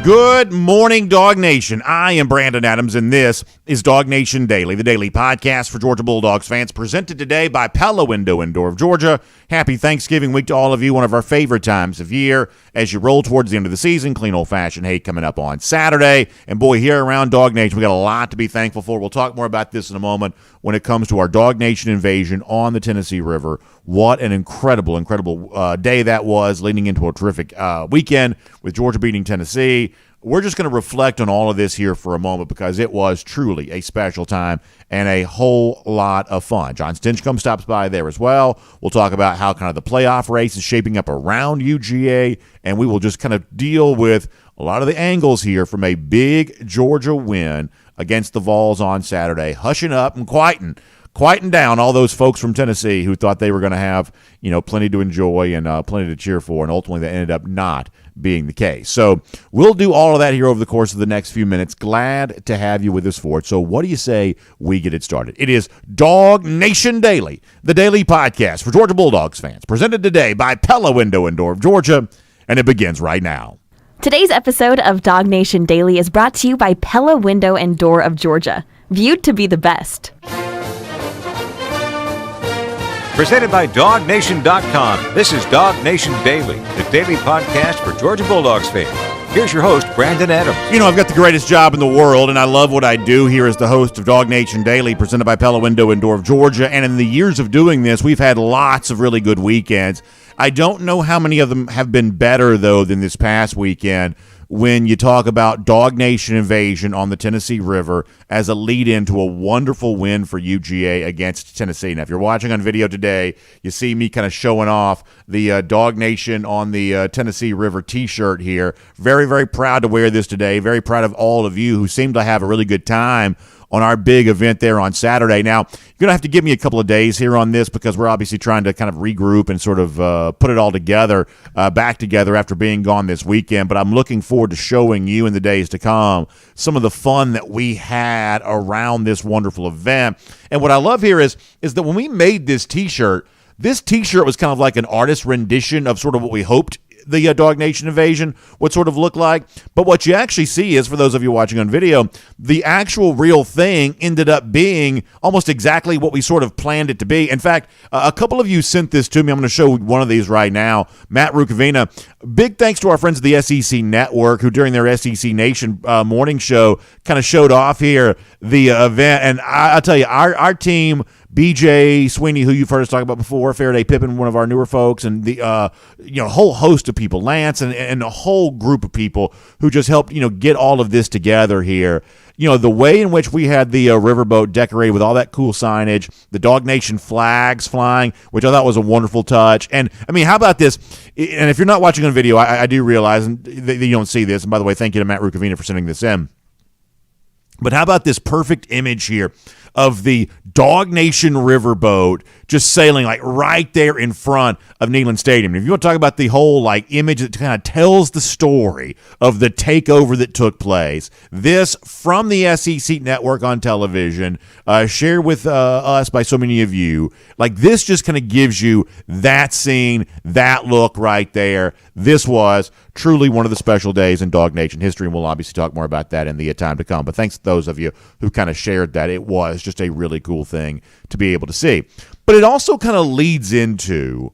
Good morning, DawgNation. I am Brandon Adams, and this is DawgNation Daily, the daily podcast for Georgia Bulldogs fans, presented today by Pella Window and Door of Georgia. Happy Thanksgiving week to all of you, one of our favorite times of year as you roll towards the end of the season. Clean old-fashioned hate coming up on Saturday. And boy, here around DawgNation, we got a lot to be thankful for. We'll talk more about this in a moment when it comes to our DawgNation invasion on the Tennessee River. What an incredible day that was, leading into a terrific weekend with Georgia beating Tennessee. We're just going to reflect on all of this here for a moment because it was truly a special time and a whole lot of fun. John Stinchcomb stops by there as well. We'll talk about how kind of the playoff race is shaping up around UGA, and we will just kind of deal with a lot of the angles here from a big Georgia win against the Vols on Saturday, hushing up and quieting down all those folks from Tennessee who thought they were going to have, plenty to enjoy and plenty to cheer for, and ultimately that ended up not being the case. So we'll do all of that here over the course of the next few minutes. Glad to have you with us for it. So what do you say we get it started? It is DawgNation Daily, the daily podcast for Georgia Bulldogs fans, presented today by Pella Window and Door of Georgia, and it begins right now. Today's episode of DawgNation Daily is brought to you by Pella Window and Door of Georgia, viewed to be the best. Presented by DawgNation.com. This is DawgNation Daily, the daily podcast for Georgia Bulldogs fans. Here's your host, Brandon Adams. I've got the greatest job in the world, and I love what I do here as the host of DawgNation Daily, presented by Pella Window and Door of Georgia. And in the years of doing this, we've had lots of really good weekends. I don't know how many of them have been better, though, than this past weekend when you talk about DawgNation invasion on the Tennessee River as a lead-in to a wonderful win for UGA against Tennessee. Now, if you're watching on video today, you see me kind of showing off the DawgNation on the Tennessee River T-shirt here. Very, very proud to wear this today. Very proud of all of you who seem to have a really good time on our big event there on Saturday. Now, you're going to have to give me a couple of days here on this because we're obviously trying to kind of regroup and sort of put it all together, back together after being gone this weekend. But I'm looking forward to showing you in the days to come some of the fun that we had around this wonderful event. And what I love here is that when we made this T-shirt was kind of like an artist rendition of sort of what we hoped the DawgNation invasion would sort of look like. But what you actually see is, for those of you watching on video, the actual real thing ended up being almost exactly what we sort of planned it to be. In fact, a couple of you sent this to me. I'm going to show one of these right now. Matt Rukavina, big thanks to our friends at the SEC Network who during their SEC Nation morning show kind of showed off here the event. And I'll tell you, our team, BJ Sweeney, who you've heard us talk about before, Faraday Pippin, one of our newer folks, and the whole host of people, Lance, and a whole group of people who just helped get all of this together here. The way in which we had the riverboat decorated with all that cool signage, the DawgNation flags flying, which I thought was a wonderful touch. And I mean, how about this? And if you're not watching on video, I do realize that you don't see this. And by the way, thank you to Matt Rukavina for sending this in. But how about this perfect image here of the DawgNation riverboat just sailing like right there in front of Neyland Stadium? If you want to talk about the whole image that kind of tells the story of the takeover that took place, this from the SEC Network on television, shared with us by so many of you, this just kind of gives you that scene, that look right there. This was truly one of the special days in DawgNation history, and we'll obviously talk more about that in the time to come. But thanks to those of you who kind of shared that. It was just a really cool thing to be able to see. But it also kind of leads into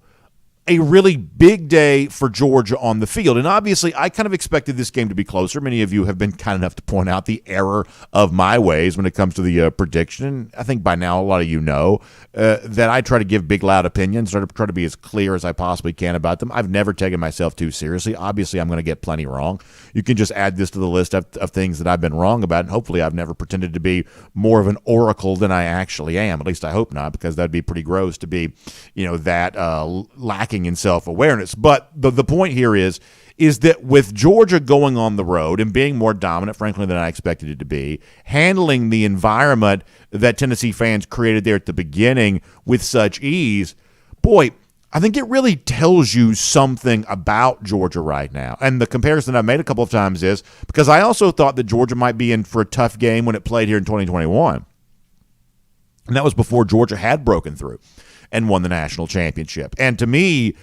a really big day for Georgia on the field. And obviously, I kind of expected this game to be closer. Many of you have been kind enough to point out the error of my ways when it comes to the prediction. And I think by now, a lot of you know that I try to give big, loud opinions, try to be as clear as I possibly can about them. I've never taken myself too seriously. Obviously, I'm going to get plenty wrong. You can just add this to the list of things that I've been wrong about, and hopefully I've never pretended to be more of an oracle than I actually am. At least I hope not, because that'd be pretty gross to be, that lacking in self-awareness. But the point here is that with Georgia going on the road and being more dominant, frankly, than I expected it to be, handling the environment that Tennessee fans created there at the beginning with such ease, boy, I think it really tells you something about Georgia right now. And the comparison I've made a couple of times is because I also thought that Georgia might be in for a tough game when it played here in 2021. And that was before Georgia had broken through and won the national championship. And to me,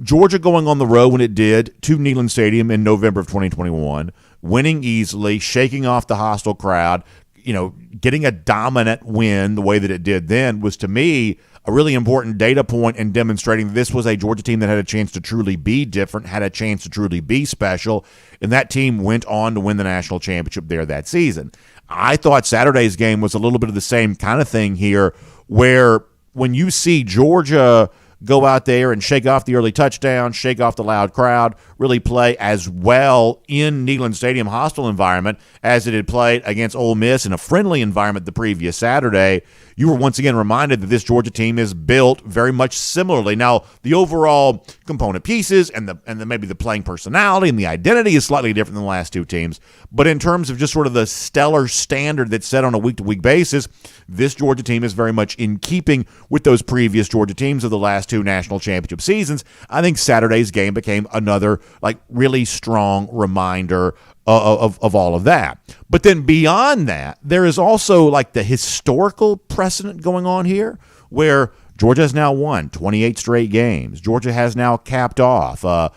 Georgia going on the road when it did to Neyland Stadium in November of 2021, winning easily, shaking off the hostile crowd, getting a dominant win the way that it did then was, to me, a really important data point in demonstrating this was a Georgia team that had a chance to truly be different, had a chance to truly be special, and that team went on to win the national championship there that season. I thought Saturday's game was a little bit of the same kind of thing here, where when you see Georgia go out there and shake off the early touchdown, shake off the loud crowd, really play as well in Neyland Stadium hostile environment as it had played against Ole Miss in a friendly environment the previous Saturday, you were once again reminded that this Georgia team is built very much similarly. Now, the overall component pieces and maybe the playing personality and the identity is slightly different than the last two teams, but in terms of just sort of the stellar standard that's set on a week-to-week basis, this Georgia team is very much in keeping with those previous Georgia teams of the last two national championship seasons. I think Saturday's game became another really strong reminder of all of that. But then beyond that, there is also the historical precedent going on here where Georgia has now won 28 straight games. Georgia has now capped off an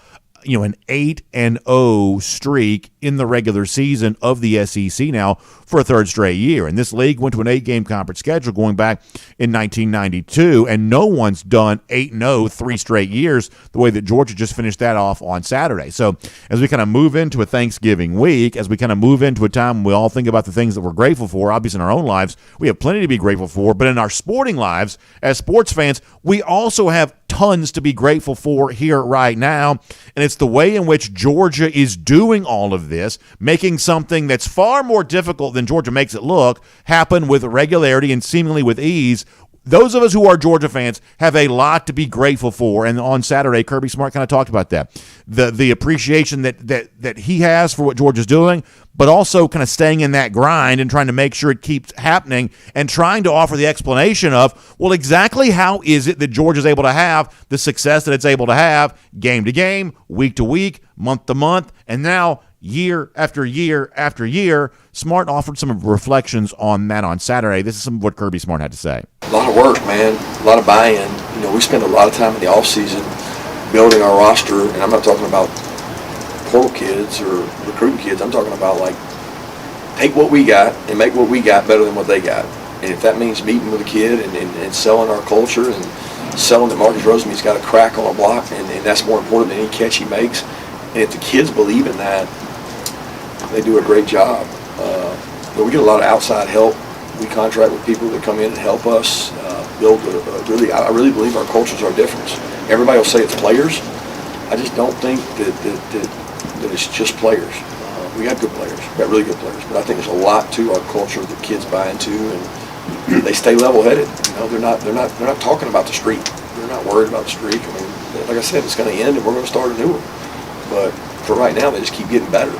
8-0 streak in the regular season of the SEC now for a third straight year. And this league went to an 8-game conference schedule going back in 1992, and no one's done 8-0 3 straight years the way that Georgia just finished that off on Saturday. So as we kind of move into a Thanksgiving week, as we kind of move into a time when we all think about the things that we're grateful for, obviously in our own lives, we have plenty to be grateful for, but in our sporting lives, as sports fans, we also have tons to be grateful for here right now, and it's the way in which Georgia is doing all of this, making something that's far more difficult than Georgia makes it look happen with regularity and seemingly with ease. Those of us who are Georgia fans have a lot to be grateful for, and on Saturday, Kirby Smart kind of talked about that. The appreciation that he has for what Georgia's doing, but also kind of staying in that grind and trying to make sure it keeps happening and trying to offer the explanation of, well, exactly how is it that Georgia's able to have the success that it's able to have game to game, week to week, month to month, and now year after year after year. Smart offered some reflections on that on Saturday. This is some of what Kirby Smart had to say. A lot of work, man. A lot of buy-in. We spend a lot of time in the off-season building our roster, and I'm not talking about portal kids or recruiting kids. I'm talking about take what we got and make what we got better than what they got. And if that means meeting with a kid and selling our culture and selling that Marcus Rosemead's got a crack on a block, and that's more important than any catch he makes. And if the kids believe in that, they do a great job. But we get a lot of outside help. We contract with people that come in and help us build I really believe our cultures are different. Everybody will say it's players. I just don't think that it's just players. We got good players. We got really good players. But I think there's a lot to our culture that kids buy into, and they stay level-headed. They're not talking about the streak. They're not worried about the streak. I mean, like I said, it's going to end and we're going to start a new one. But for right now, they just keep getting better.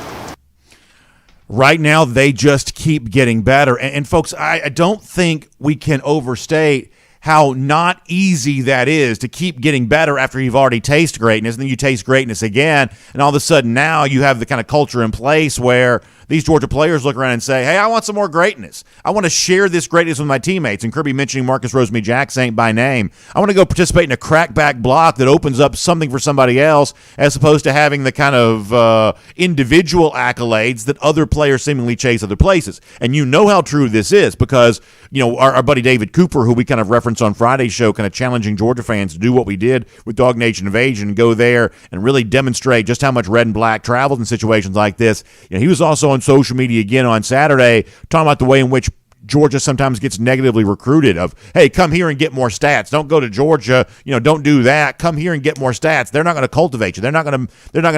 Right now, they just keep getting better. And folks, I don't think we can overstate how not easy that is to keep getting better after you've already tasted greatness, and then you taste greatness again, and all of a sudden now you have the kind of culture in place where these Georgia players look around and say, hey, I want some more greatness. I want to share this greatness with my teammates. And Kirby mentioning Marcus Rosemead-Jackson ain't by name. I want to go participate in a crackback block that opens up something for somebody else, as opposed to having the kind of individual accolades that other players seemingly chase other places. And you know how true this is because, our buddy David Cooper, who we kind of referenced on Friday's show, kind of challenging Georgia fans to do what we did with DawgNation Invasion and go there and really demonstrate just how much red and black travels in situations like this. He was also on social media again on Saturday talking about the way in which Georgia sometimes gets negatively recruited of, hey, come here and get more stats. Don't go to Georgia. Don't do that. Come here and get more stats. They're not going to cultivate you. They're not going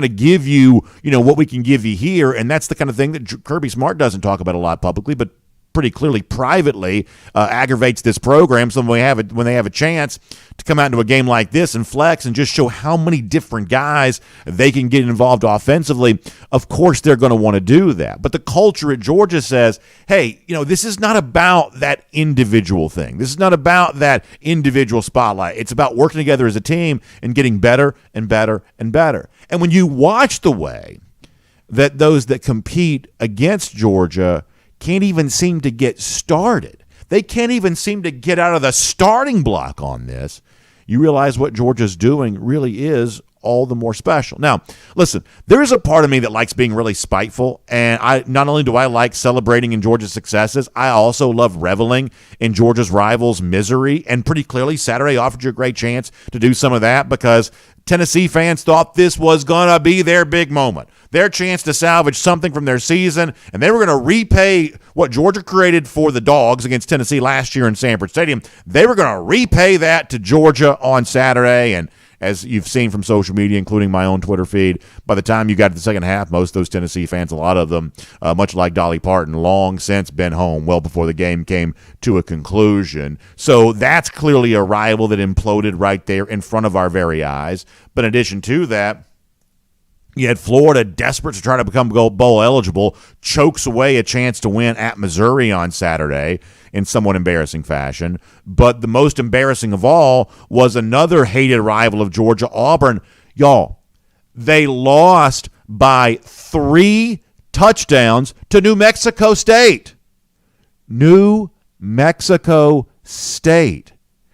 to give you, what we can give you here. And that's the kind of thing that Kirby Smart doesn't talk about a lot publicly, but pretty clearly privately aggravates this program. So when they have a chance to come out into a game like this and flex and just show how many different guys they can get involved offensively, of course they're going to want to do that. But the culture at Georgia says, hey, this is not about that individual thing. This is not about that individual spotlight. It's about working together as a team and getting better and better and better. And when you watch the way that those that compete against Georgia can't even seem to get started, they can't even seem to get out of the starting block on this, you realize what Georgia's doing really is all the more special. Now, listen, there is a part of me that likes being really spiteful, and I not only do I like celebrating in Georgia's successes, I also love reveling in Georgia's rivals' misery, and pretty clearly Saturday offered you a great chance to do some of that because Tennessee fans thought this was going to be their big moment, their chance to salvage something from their season, and they were going to repay what Georgia created for the Dogs against Tennessee last year in Sanford Stadium. They were going to repay that to Georgia on Saturday, and as you've seen from social media, including my own Twitter feed, by the time you got to the second half, most of those Tennessee fans, a lot of them, much like Dolly Parton, long since been home well before the game came to a conclusion. So that's clearly a rival that imploded right there in front of our very eyes. But in addition to that, you had Florida desperate to try to become bowl eligible, chokes away a chance to win at Missouri on Saturday in somewhat embarrassing fashion. But the most embarrassing of all was another hated rival of Georgia, Auburn. Y'all, they lost by 3 touchdowns to New Mexico State. New Mexico State.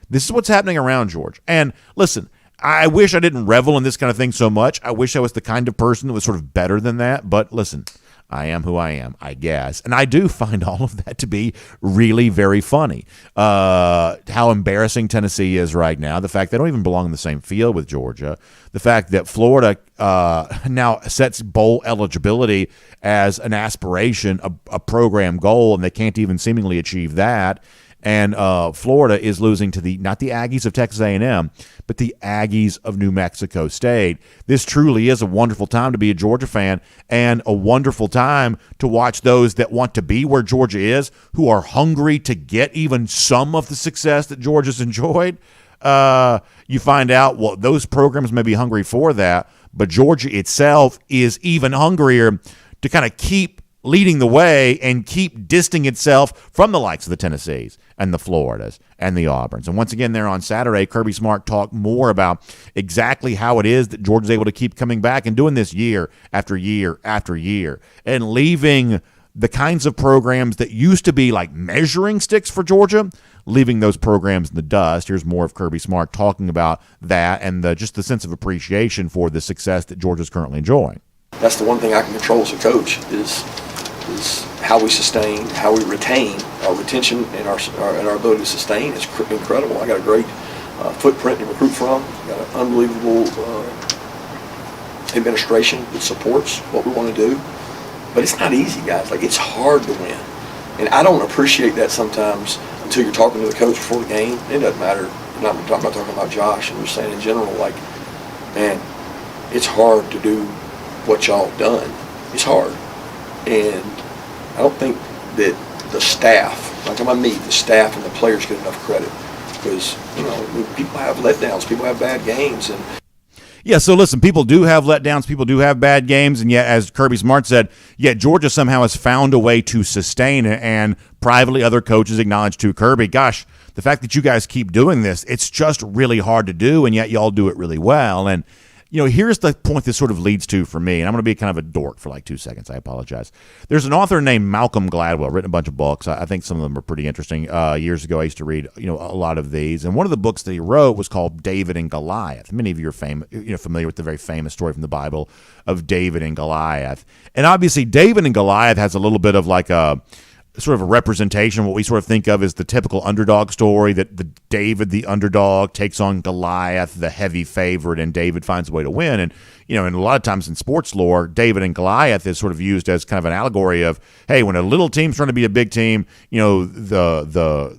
This is what's happening around Georgia. And listen, I wish I didn't revel in this kind of thing so much. I wish I was the kind of person that was sort of better than that. But listen, I am who I am, I guess. And I do find all of that to be really very funny. How embarrassing Tennessee is right now. The fact they don't even belong in the same field with Georgia. The fact that Florida now sets bowl eligibility as an aspiration, a program goal, and they can't even seemingly achieve that. And Florida is losing to not the Aggies of Texas A&M, but the Aggies of New Mexico State. This truly is a wonderful time to be a Georgia fan and a wonderful time to watch those that want to be where Georgia is, who are hungry to get even some of the success that Georgia's enjoyed. You find out, well, those programs may be hungry for that, but Georgia itself is even hungrier to kind of keep leading the way and keep distancing itself from the likes of the Tennessees and the Floridas and the Auburns. And once again, there on Saturday, Kirby Smart talked more about exactly how it is that Georgia's able to keep coming back and doing this year after year after year and leaving the kinds of programs that used to be like measuring sticks for Georgia, leaving those programs in the dust. Here's more of Kirby Smart talking about that and just the sense of appreciation for the success that Georgia's currently enjoying. That's the one thing I can control as a coach is how we sustain, how we retain. Our retention and our ability to sustain is incredible. I got a great footprint to recruit from. Got an unbelievable administration that supports what we want to do. But it's not easy, guys. Like, it's hard to win. And I don't appreciate that sometimes until you're talking to the coach before the game. It doesn't matter. I'm not talking about Josh. I'm just saying in general, like, man, it's hard to do what y'all have done. It's hard. And I don't think that the staff, I'm talking about me, the staff and the players get enough credit because, people have letdowns, people have bad games. And yeah, so listen, people do have letdowns, people do have bad games, and yet, as Kirby Smart said, yet Georgia somehow has found a way to sustain it, and privately other coaches acknowledge to Kirby, gosh, the fact that you guys keep doing this, it's just really hard to do, and yet y'all do it really well. And here's the point this sort of leads to for me, and I'm going to be kind of a dork for like 2 seconds. I apologize. There's an author named Malcolm Gladwell, written a bunch of books. I think some of them are pretty interesting. Years ago, I used to read, a lot of these, and one of the books that he wrote was called David and Goliath. Many of you are familiar with the very famous story from the Bible of David and Goliath. And obviously, David and Goliath has a little bit of like a sort of a representation, what we sort of think of as the typical underdog story, that David, the underdog, takes on Goliath, the heavy favorite, and David finds a way to win. And, and a lot of times in sports lore, David and Goliath is sort of used as kind of an allegory of, hey, when a little team's trying to beat a big team, the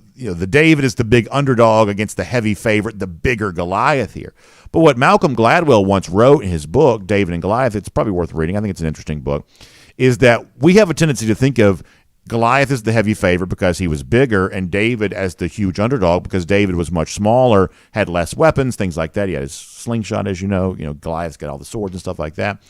David is the big underdog against the heavy favorite, the bigger Goliath here. But what Malcolm Gladwell once wrote in his book, David and Goliath, it's probably worth reading, I think it's an interesting book, is that we have a tendency to think of Goliath is the heavy favorite because he was bigger, and David as the huge underdog because David was much smaller, had less weapons, things like that. He had his slingshot, as you know. Goliath's got all the swords and stuff like that.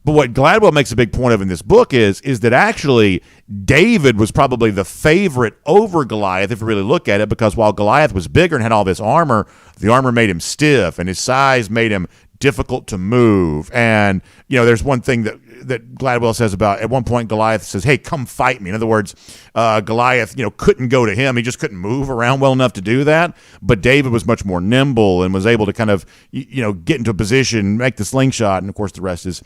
But what Gladwell makes a big point of in this book is that actually David was probably the favorite over Goliath, if you really look at it, because while Goliath was bigger and had all this armor, the armor made him stiff, and his size made him difficult to move. And, there's one thing that that Gladwell says about at one point Goliath says, "Hey, come fight me." In other words, Goliath, couldn't go to him. He just couldn't move around well enough to do that. But David was much more nimble and was able to kind of, get into a position, make the slingshot, and of course the rest is,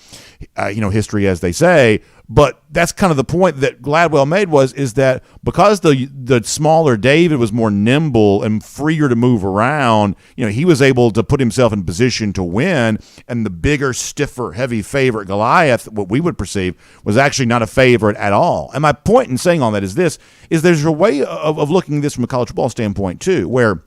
history, as they say. But that's kind of the point that Gladwell made is that because the smaller David was more nimble and freer to move around, he was able to put himself in position to win, and the bigger, stiffer, heavy favorite Goliath, what we would perceive, was actually not a favorite at all. And my point in saying all that is there's a way of looking at this from a college football standpoint too, where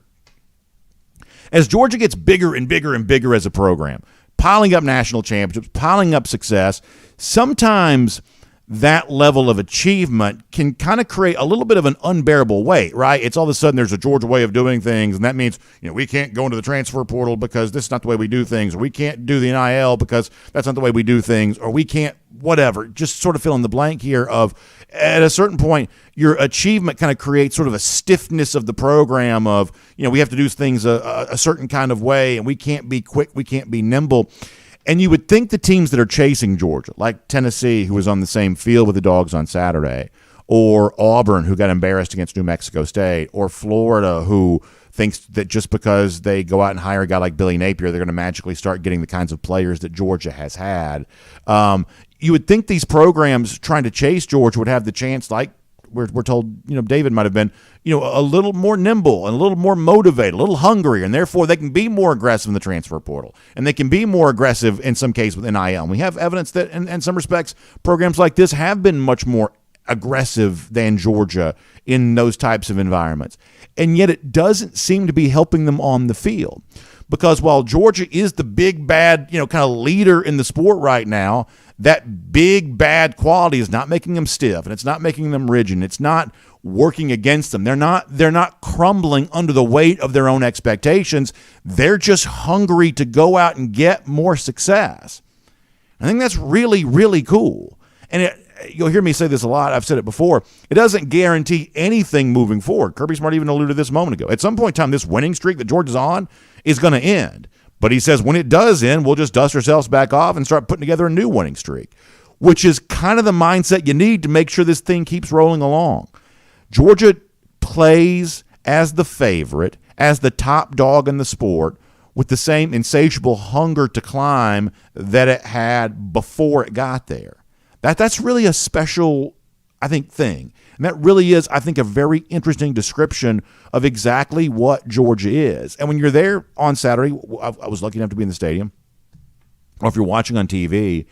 as Georgia gets bigger and bigger and bigger as a program, piling up national championships, piling up success, sometimes that level of achievement can kind of create a little bit of an unbearable weight, right? It's all of a sudden there's a Georgia way of doing things, and that means, we can't go into the transfer portal because this is not the way we do things, or we can't do the NIL because that's not the way we do things, or we can't whatever. Just sort of fill in the blank here of, at a certain point, your achievement kind of creates sort of a stiffness of the program of, we have to do things a certain kind of way, and we can't be quick, we can't be nimble. And you would think the teams that are chasing Georgia, like Tennessee, who was on the same field with the Dogs on Saturday, or Auburn, who got embarrassed against New Mexico State, or Florida, who thinks that just because they go out and hire a guy like Billy Napier, they're going to magically start getting the kinds of players that Georgia has had. You would think these programs trying to chase Georgia would have the chance, like we're told, David might have been, a little more nimble and a little more motivated, a little hungrier, and therefore they can be more aggressive in the transfer portal, and they can be more aggressive in some cases with NIL. And we have evidence that in some respects, programs like this have been much more aggressive than Georgia in those types of environments. And yet it doesn't seem to be helping them on the field. Because while Georgia is the big, bad, kind of leader in the sport right now, that big, bad quality is not making them stiff, and it's not making them rigid, and it's not working against them. They're not crumbling under the weight of their own expectations. They're just hungry to go out and get more success. I think that's really, really cool. And you'll hear me say this a lot. I've said it before. It doesn't guarantee anything moving forward. Kirby Smart even alluded to this a moment ago. At some point in time, this winning streak that Georgia's on is going to end. But he says when it does end, we'll just dust ourselves back off and start putting together a new winning streak, which is kind of the mindset you need to make sure this thing keeps rolling along. Georgia plays as the favorite, as the top dog in the sport, with the same insatiable hunger to climb that it had before it got there. That's really a special, I think, thing. And that really is, I think, a very interesting description of exactly what Georgia is. And when you're there on Saturday, I was lucky enough to be in the stadium, or if you're watching on TV,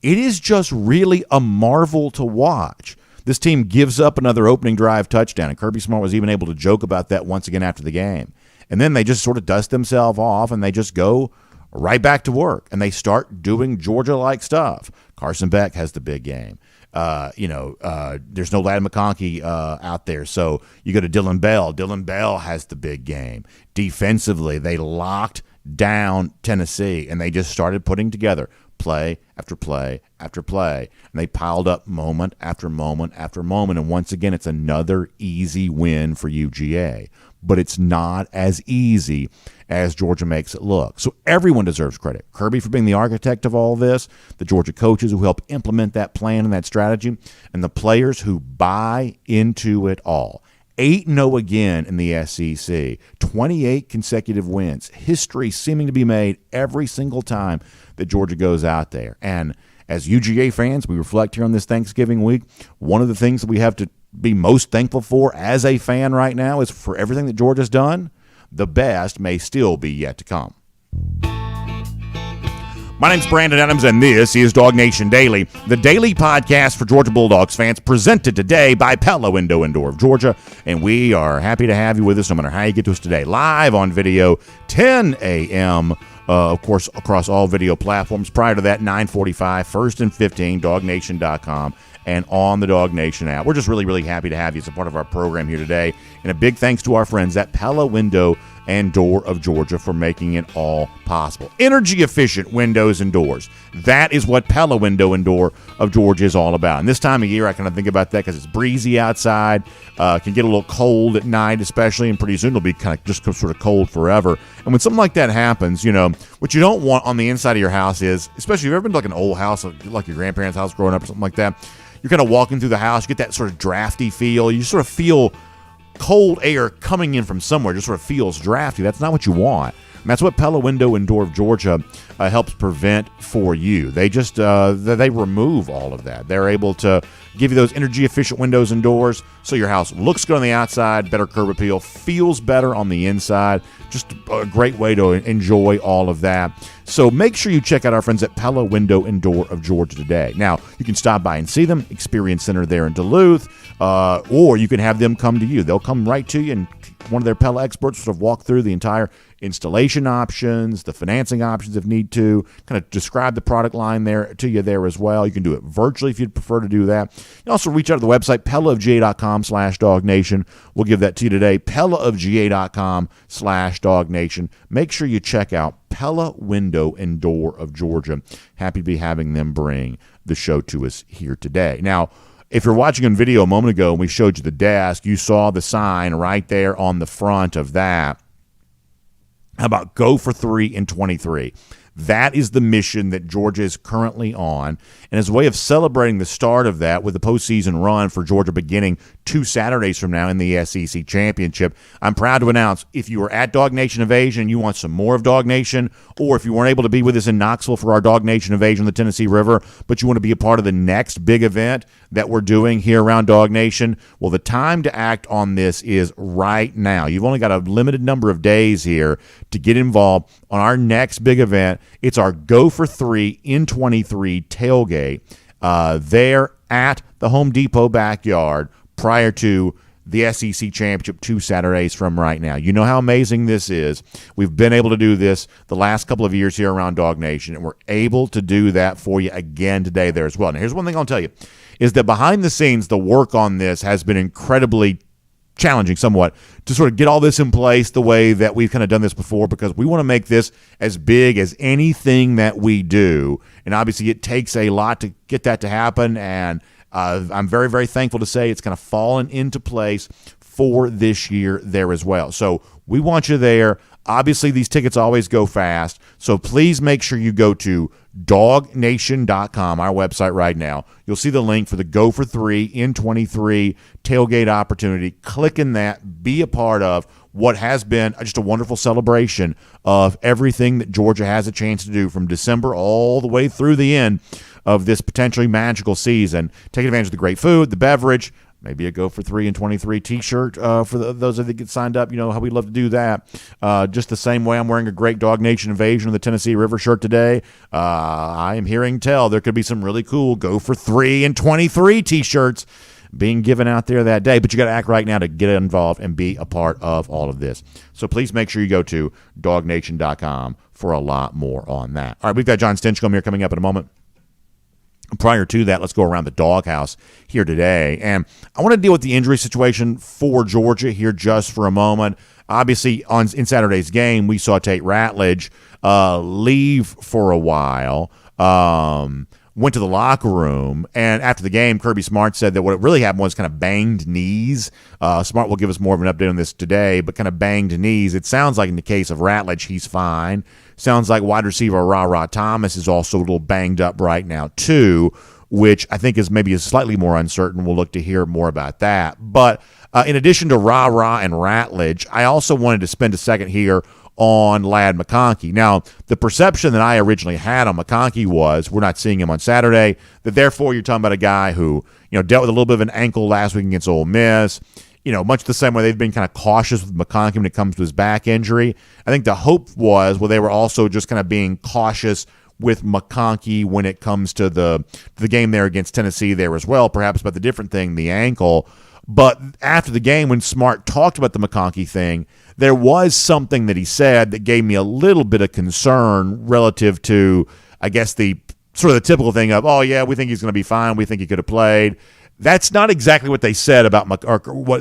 it is just really a marvel to watch. This team gives up another opening drive touchdown, and Kirby Smart was even able to joke about that once again after the game. And then they just sort of dust themselves off, and they just go right back to work, and they start doing Georgia-like stuff. Carson Beck has the big game. There's no Ladd McConkey out there, so you go to Dylan Bell. Dylan Bell has the big game. Defensively, they locked down Tennessee, and they just started putting together play after play after play, and they piled up moment after moment after moment, and once again, it's another easy win for UGA. But it's not as easy as Georgia makes it look. So everyone deserves credit. Kirby for being the architect of all this, the Georgia coaches who help implement that plan and that strategy, and the players who buy into it all. 8-0 again in the SEC, 28 consecutive wins, history seeming to be made every single time that Georgia goes out there. And as UGA fans, we reflect here on this Thanksgiving week, one of the things that we have to be most thankful for as a fan right now is for everything that Georgia's done. The best may still be yet to come. My name's Brandon Adams, and this is DawgNation Daily, the daily podcast for Georgia Bulldogs fans, presented today by Pella Window and Door of Georgia. And we are happy to have you with us no matter how you get to us today. Live on video, 10 a.m., of course, across all video platforms. Prior to that, 9:45, 1st and 15, DawgNation.com, and on the DawgNation app. We're just really, really happy to have you as a part of our program here today. And a big thanks to our friends at Pella Window and Door of Georgia for making it all possible. Energy efficient windows and doors. That is what Pella Window and Door of Georgia is all about. And this time of year, I kind of think about that because it's breezy outside. Can get a little cold at night, especially, and pretty soon it'll be kind of just sort of cold forever. And when something like that happens, what you don't want on the inside of your house is, especially if you've ever been to like an old house, like your grandparents' house growing up or something like that, you're kind of walking through the house, you get that sort of drafty feel. You sort of feel cold air coming in from somewhere, just sort of feels drafty. That's not what you want. And that's what Pella Window and Door of Georgia helps prevent for you. They just they remove all of that. They're able to give you those energy efficient windows and doors so your house looks good on the outside, better curb appeal, feels better on the inside. Just a great way to enjoy all of that. So make sure you check out our friends at Pella Window and Door of Georgia today. Now, you can stop by and see them, Experience Center there in Duluth, or you can have them come to you. They'll come right to you, and one of their Pella experts sort of walk through the entire installation options, the financing options if need to, kind of describe the product line there to you there as well. You can do it virtually if you'd prefer to do that. You can also reach out to the website, pellaofga.com/DawgNation. We'll give that to you today, pellaofga.com/DawgNation. Make sure you check out Pella Window and Door of Georgia. Happy to be having them bring the show to us here today. Now, if you're watching on video a moment ago and we showed you the desk, you saw the sign right there on the front of that. How about go for 3 in 23? That is the mission that Georgia is currently on. And as a way of celebrating the start of that with the postseason run for Georgia beginning 2 Saturdays from now in the SEC Championship, I'm proud to announce if you were at DawgNation Invasion and you want some more of DawgNation, or if you weren't able to be with us in Knoxville for our DawgNation Invasion on the Tennessee River, but you want to be a part of the next big event that we're doing here around DawgNation, well, the time to act on this is right now. You've only got a limited number of days here to get involved on our next big event. It's our Go for 3 in 23 tailgate there at the Home Depot backyard prior to the SEC Championship 2 Saturdays from right now. You know how amazing this is. We've been able to do this the last couple of years here around DawgNation, and we're able to do that for you again today there as well. Now, here's one thing I'll tell you, is that behind the scenes, the work on this has been incredibly challenging somewhat to sort of get all this in place the way that we've kind of done this before, because we want to make this as big as anything that we do. And obviously it takes a lot to get that to happen. And I'm very, very thankful to say it's kind of fallen into place for this year there as well. So we want you there. Obviously, these tickets always go fast, so please make sure you go to DawgNation.com, our website right now. You'll see the link for the Go for 3 in 23 tailgate opportunity. Click in that. Be a part of what has been just a wonderful celebration of everything that Georgia has a chance to do from December all the way through the end of this potentially magical season. Take advantage of the great food, the beverage, maybe a Go for 3 in 23 t-shirt for those of you that get signed up. You know how we love to do that. Just the same way I'm wearing a great DawgNation Invasion of the Tennessee River shirt today. I am hearing tell there could be some really cool Go for 3 in 23 t-shirts being given out there that day. But you got to act right now to get involved and be a part of all of this. So please make sure you go to DawgNation.com for a lot more on that. All right, we've got John Stinchcomb here coming up in a moment. Prior to that, let's go around the doghouse here today. And I want to deal with the injury situation for Georgia here just for a moment. Obviously, in Saturday's game, we saw Tate Ratledge leave for a while, went to the locker room, and after the game, Kirby Smart said that what really happened was kind of banged knees. Smart will give us more of an update on this today, but kind of banged knees. It sounds like in the case of Ratledge, he's fine. Sounds like wide receiver Ra Thomas is also a little banged up right now, too, which I think is maybe slightly more uncertain. We'll look to hear more about that. But in addition to Ra and Ratledge, I also wanted to spend a second here on Ladd McConkey. Now, the perception that I originally had on McConkey was we're not seeing him on Saturday, that therefore you're talking about a guy who, dealt with a little bit of an ankle last week against Ole Miss. Much the same way they've been kind of cautious with McConkey when it comes to his back injury. I think the hope was, they were also just kind of being cautious with McConkey when it comes to the game there against Tennessee there as well, perhaps about the different thing, the ankle. But after the game, when Smart talked about the McConkey thing, there was something that he said that gave me a little bit of concern relative to, I guess, the sort of the typical thing of, oh, yeah, we think he's going to be fine. We think he could have played. That's not exactly what they said about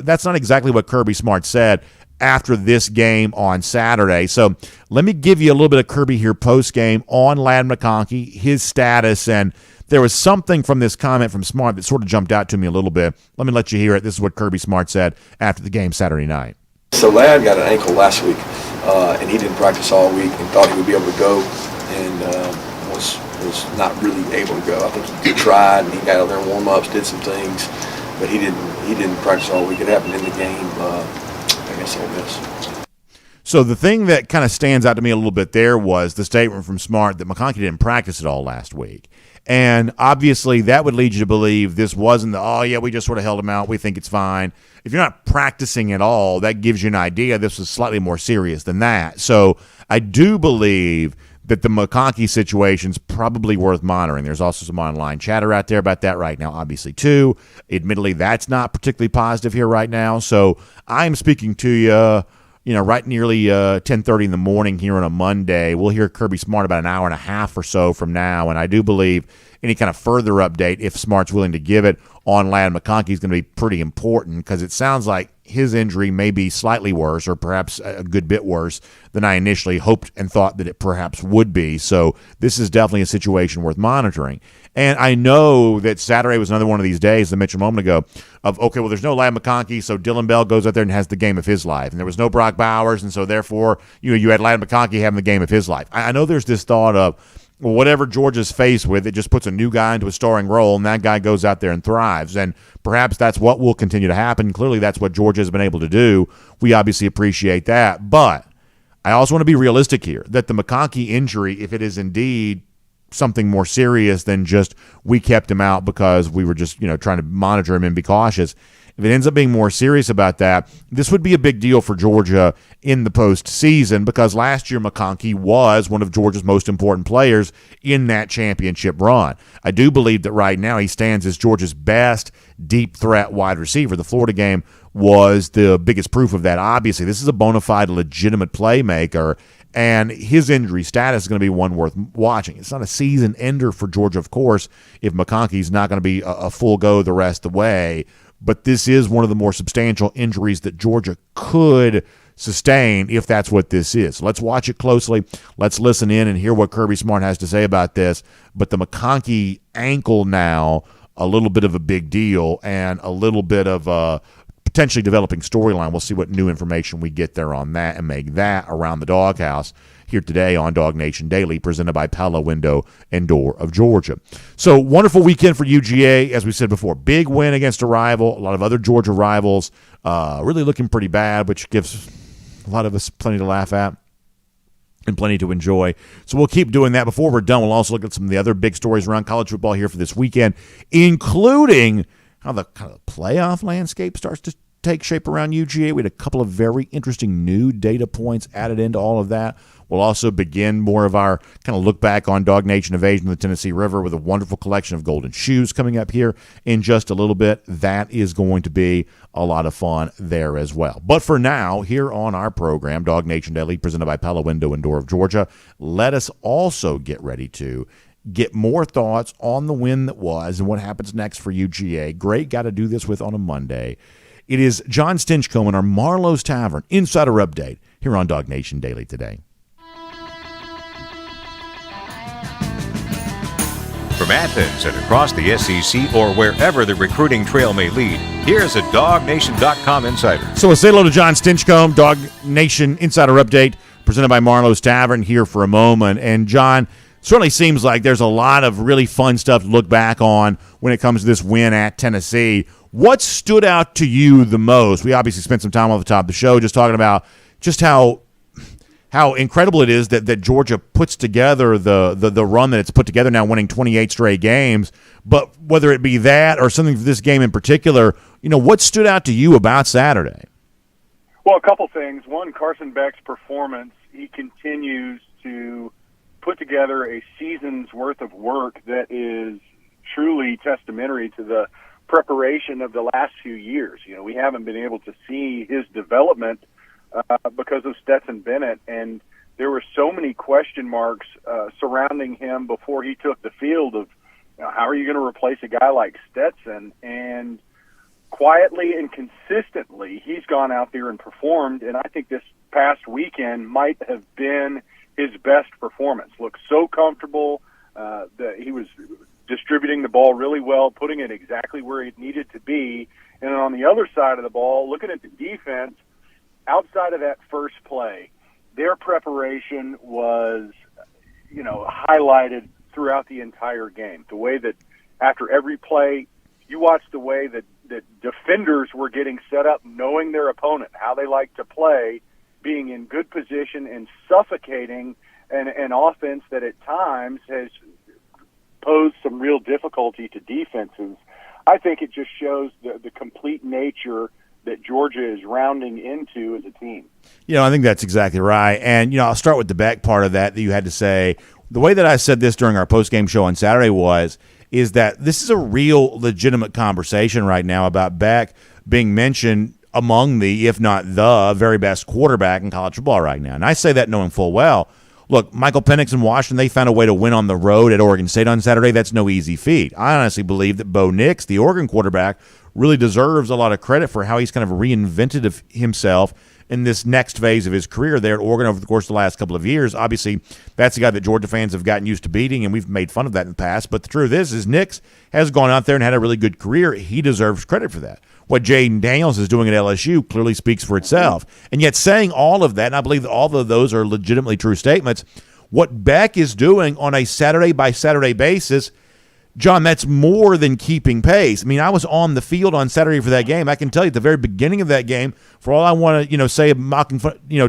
that's not exactly what Kirby Smart said. after this game on Saturday. So let me give you a little bit of Kirby here post-game on Ladd McConkey, his status, and there was something from this comment from Smart that sort of jumped out to me a little bit. Let me let you hear it. This is what Kirby Smart said after the game Saturday night. So Ladd got an ankle last week, and he didn't practice all week and thought he would be able to go, and was not really able to go. I think he tried, and he got out there in warm-ups, did some things, but he didn't practice all week. It happened in the game against Ole Miss. So the thing that kind of stands out to me a little bit there was the statement from Smart that McConkey didn't practice at all last week. And obviously that would lead you to believe this wasn't we just sort of held him out, we think it's fine. If you're not practicing at all, that gives you an idea this was slightly more serious than that. So I do believe that the McConkey situation's probably worth monitoring. There's also some online chatter out there about that right now, obviously, too. Admittedly, that's not particularly positive here right now. So I'm speaking to you, right nearly 10:30 in the morning here on a Monday. We'll hear Kirby Smart about an hour and a half or so from now, and I do believe any kind of further update, if Smart's willing to give it, on Ladd McConkey is going to be pretty important because it sounds like his injury may be slightly worse or perhaps a good bit worse than I initially hoped and thought that it perhaps would be. So this is definitely a situation worth monitoring. And I know that Saturday was another one of these days, I mentioned a moment ago, of, okay, well, there's no Ladd McConkey, so Dylan Bell goes out there and has the game of his life. And there was no Brock Bowers, and so therefore you had Ladd McConkey having the game of his life. I know there's this thought of, well, whatever Georgia's faced with, it just puts a new guy into a starring role, and that guy goes out there and thrives. And perhaps that's what will continue to happen. Clearly, that's what Georgia has been able to do. We obviously appreciate that. But I also want to be realistic here, that the McConkey injury, if it is indeed something more serious than just we kept him out because we were just trying to monitor him and be cautious, if it ends up being more serious about that, this would be a big deal for Georgia in the postseason because last year McConkey was one of Georgia's most important players in that championship run. I do believe that right now he stands as Georgia's best deep threat wide receiver. The Florida game was the biggest proof of that. Obviously, this is a bona fide, legitimate playmaker, and his injury status is going to be one worth watching. It's not a season ender for Georgia, of course, if McConkey's not going to be a full go the rest of the way. But this is one of the more substantial injuries that Georgia could sustain if that's what this is. So let's watch it closely. Let's listen in and hear what Kirby Smart has to say about this. But the McConkey ankle now, a little bit of a big deal and a little bit of a potentially developing storyline. We'll see what new information we get there on that and make that around the doghouse here today on DawgNation Daily, presented by Pella Window and Door of Georgia. So wonderful weekend for UGA, as we said before. Big win against a rival. A lot of other Georgia rivals really looking pretty bad, which gives a lot of us plenty to laugh at and plenty to enjoy. So we'll keep doing that. Before we're done, we'll also look at some of the other big stories around college football here for this weekend, including how the kind of playoff landscape starts to take shape around UGA. We had a couple of very interesting new data points added into all of that. We'll also begin more of our kind of look back on DawgNation Invasion of the Tennessee River with a wonderful collection of golden shoes coming up here in just a little bit. That is going to be a lot of fun there as well. But for now, here on our program, DawgNation Daily, presented by Pella Window and Door of Georgia, let us also get ready to get more thoughts on the win that was and what happens next for UGA. Great guy to do this with on a Monday. It is John Stinchcomb and our Marlowe's Tavern Insider Update here on DawgNation Daily today. From Athens and across the SEC or wherever the recruiting trail may lead, here's a DawgNation.com insider. So let's say hello to John Stinchcomb, DawgNation Insider Update, presented by Marlowe's Tavern here for a moment. And John, certainly seems like there's a lot of really fun stuff to look back on when it comes to this win at Tennessee. What stood out to you the most? We obviously spent some time off the top of the show just talking about just how incredible it is that Georgia puts together the run that it's put together now, winning 28 straight games. But whether it be that or something for this game in particular, what stood out to you about Saturday? Well, a couple things. One, Carson Beck's performance. He continues to put together a season's worth of work that is truly testamentary to the preparation of the last few years. We haven't been able to see his development because of Stetson Bennett, and there were so many question marks surrounding him before he took the field of how are you going to replace a guy like Stetson? And quietly and consistently, he's gone out there and performed, and I think this past weekend might have been his best performance. Looked so comfortable. He was distributing the ball really well, putting it exactly where it needed to be. And on the other side of the ball, looking at the defense, outside of that first play, their preparation was, highlighted throughout the entire game. The way that after every play, you watched the way that defenders were getting set up, knowing their opponent, how they like to play, being in good position and suffocating an offense that at times has posed some real difficulty to defenses. I think it just shows the complete nature that Georgia is rounding into as a team. I think that's exactly right. And, I'll start with the back part of that you had to say. The way that I said this during our post-game show on Saturday is that this is a real legitimate conversation right now about Beck being mentioned among the, if not the, very best quarterback in college football right now. And I say that knowing full well, look, Michael Penix in Washington, they found a way to win on the road at Oregon State on Saturday. That's no easy feat. I honestly believe that Bo Nix, the Oregon quarterback, really deserves a lot of credit for how he's kind of reinvented himself in this next phase of his career there at Oregon over the course of the last couple of years. Obviously, that's the guy that Georgia fans have gotten used to beating, and we've made fun of that in the past. But the truth is Nix has gone out there and had a really good career. He deserves credit for that. What Jaden Daniels is doing at LSU clearly speaks for itself. And yet saying all of that, and I believe that all of those are legitimately true statements, what Beck is doing on a Saturday-by-Saturday basis, John, that's more than keeping pace. I mean, I was on the field on Saturday for that game. I can tell you at the very beginning of that game, for all I want to, say mocking,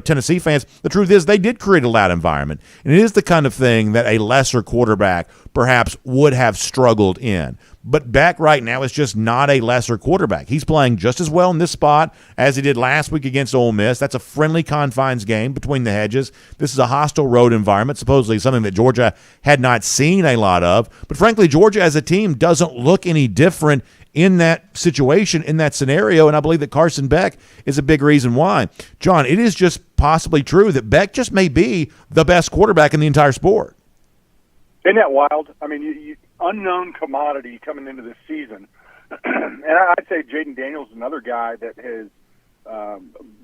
Tennessee fans, the truth is they did create a loud environment. And it is the kind of thing that a lesser quarterback perhaps would have struggled in. But Beck right now is just not a lesser quarterback. He's playing just as well in this spot as he did last week against Ole Miss. That's a friendly confines game between the hedges. This is a hostile road environment, supposedly something that Georgia had not seen a lot of. But frankly, Georgia as a team doesn't look any different in that situation, in that scenario, and I believe that Carson Beck is a big reason why. John, it is just possibly true that Beck just may be the best quarterback in the entire sport. Isn't that wild? I mean, you unknown commodity coming into this season. And I'd say Jaden Daniels is another guy that has,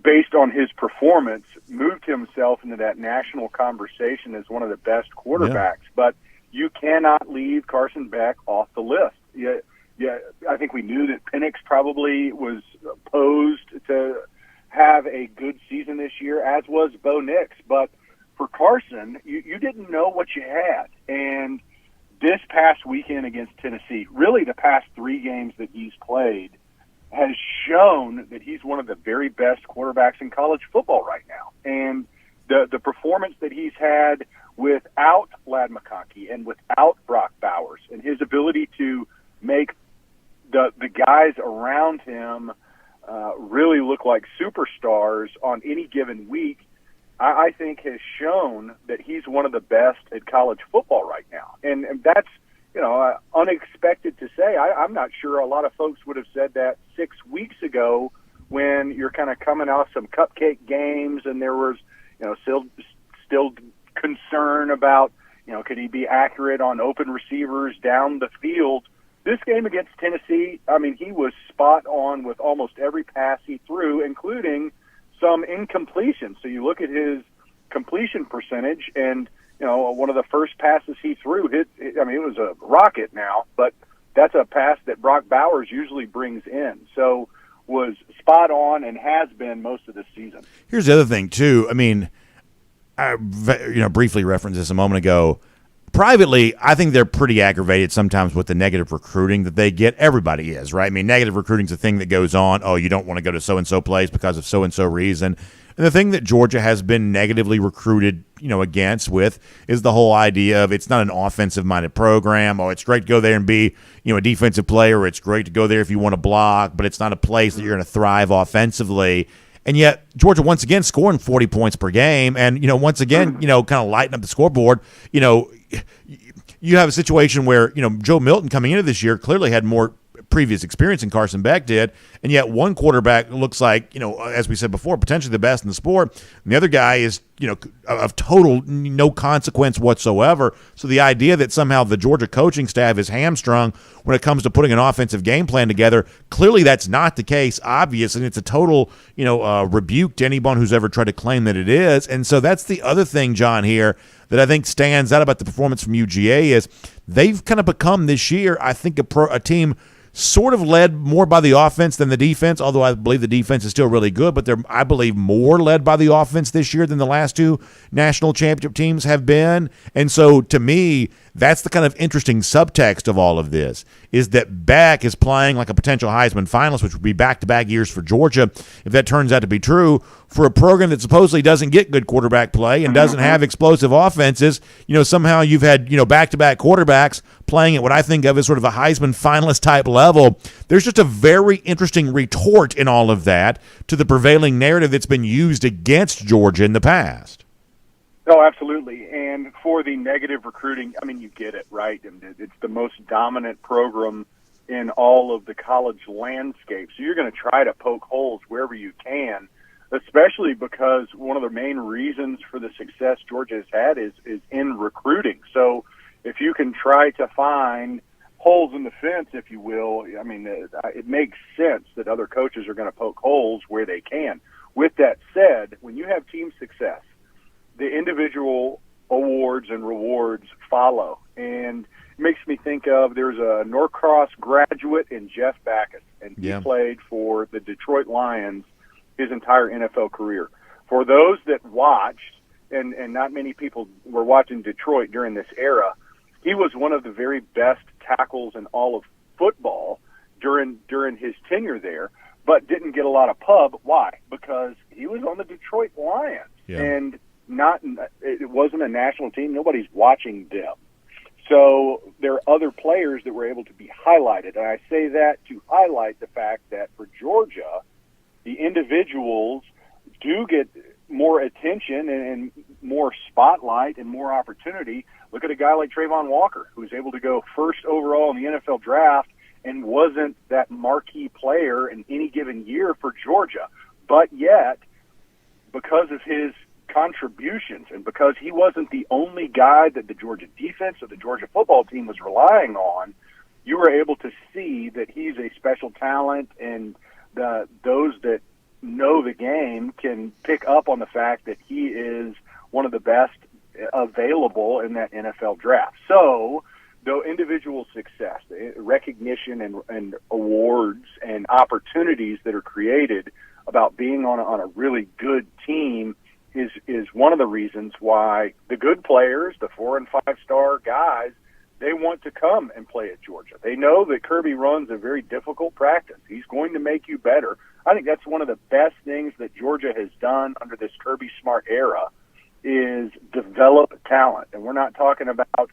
based on his performance, moved himself into that national conversation as one of the best quarterbacks. Yeah. But you cannot leave Carson Beck off the list. Yeah, I think we knew that Penix probably was posed to have a good season this year, as was Bo Nix. But for Carson, you didn't know what you had. And this past weekend against Tennessee, really the past three games that he's played, has shown that he's one of the very best quarterbacks in college football right now. And the performance that he's had without Ladd McConkey and without Brock Bowers, and his ability to make the guys around him really look like superstars on any given week, I think has shown that he's one of the best at college football right now. And that's, unexpected to say. I'm not sure a lot of folks would have said that 6 weeks ago when you're kind of coming off some cupcake games and there was, still concern about, could he be accurate on open receivers down the field. This game against Tennessee, I mean, he was spot on with almost every pass he threw, including some incompletion. So you look at his completion percentage, and one of the first passes he threw it was a rocket now, but that's a pass that Brock Bowers usually brings in. So was spot on and has been most of the season. Here's the other thing too. I mean, I briefly referenced this a moment ago. Privately, I think they're pretty aggravated sometimes with the negative recruiting that they get. Everybody is, right? I mean, negative recruiting is a thing that goes on. Oh, you don't want to go to so-and-so place because of so-and-so reason. And the thing that Georgia has been negatively recruited, against with is the whole idea of it's not an offensive-minded program. Oh, it's great to go there and be, a defensive player. It's great to go there if you want to block, but it's not a place that you're going to thrive offensively. And yet, Georgia, once again, scoring 40 points per game and, once again, kind of lighting up the scoreboard, you have a situation where, Joe Milton coming into this year clearly had more previous experience than Carson Beck did, and yet one quarterback looks like, as we said before, potentially the best in the sport, and the other guy is, of total no consequence whatsoever. So the idea that somehow the Georgia coaching staff is hamstrung when it comes to putting an offensive game plan together, clearly that's not the case, obvious, and it's a total, rebuke to anyone who's ever tried to claim that it is. And so that's the other thing, John, here that I think stands out about the performance from UGA is they've kind of become this year, I think, a team sort of led more by the offense than the defense, although I believe the defense is still really good, but they're, I believe, more led by the offense this year than the last two national championship teams have been. And so, to me, that's the kind of interesting subtext of all of this, is that Beck is playing like a potential Heisman finalist, which would be back-to-back years for Georgia, if that turns out to be true, for a program that supposedly doesn't get good quarterback play and doesn't have explosive offenses. Somehow you've had, back-to-back quarterbacks playing at what I think of as sort of a Heisman finalist type level. There's just a very interesting retort in all of that to the prevailing narrative that's been used against Georgia in the past. Oh, absolutely. And for the negative recruiting, I mean, you get it, right? It's the most dominant program in all of the college landscape. So you're going to try to poke holes wherever you can, especially because one of the main reasons for the success Georgia has had is in recruiting. So if you can try to find holes in the fence, if you will, I mean, it makes sense that other coaches are going to poke holes where they can. With that said, when you have team success, the individual awards and rewards follow. And it makes me think of, there's a Norcross graduate in Jeff Backus, and he played for the Detroit Lions his entire NFL career. For those that watched, and not many people were watching Detroit during this era, he was one of the very best tackles in all of football during his tenure there, but didn't get a lot of pub. Why? Because he was on the Detroit Lions. Yeah. And it wasn't a national team. Nobody's watching them. So there are other players that were able to be highlighted. And I say that to highlight the fact that for Georgia, the individuals do get more attention and more spotlight and more opportunity. Look at a guy like Trayvon Walker, who was able to go first overall in the NFL draft and wasn't that marquee player in any given year for Georgia. But yet, because of his contributions and because he wasn't the only guy that the Georgia defense or the Georgia football team was relying on, you were able to see that he's a special talent, and those that know the game can pick up on the fact that he is one of the best available in that NFL draft. So, though individual success, recognition and awards and opportunities that are created about being on a really good team is one of the reasons why the good players, the 4- and 5-star guys, they want to come and play at Georgia. They know that Kirby runs a very difficult practice. He's going to make you better. I think that's one of the best things that Georgia has done under this Kirby Smart era is develop talent. And we're not talking about,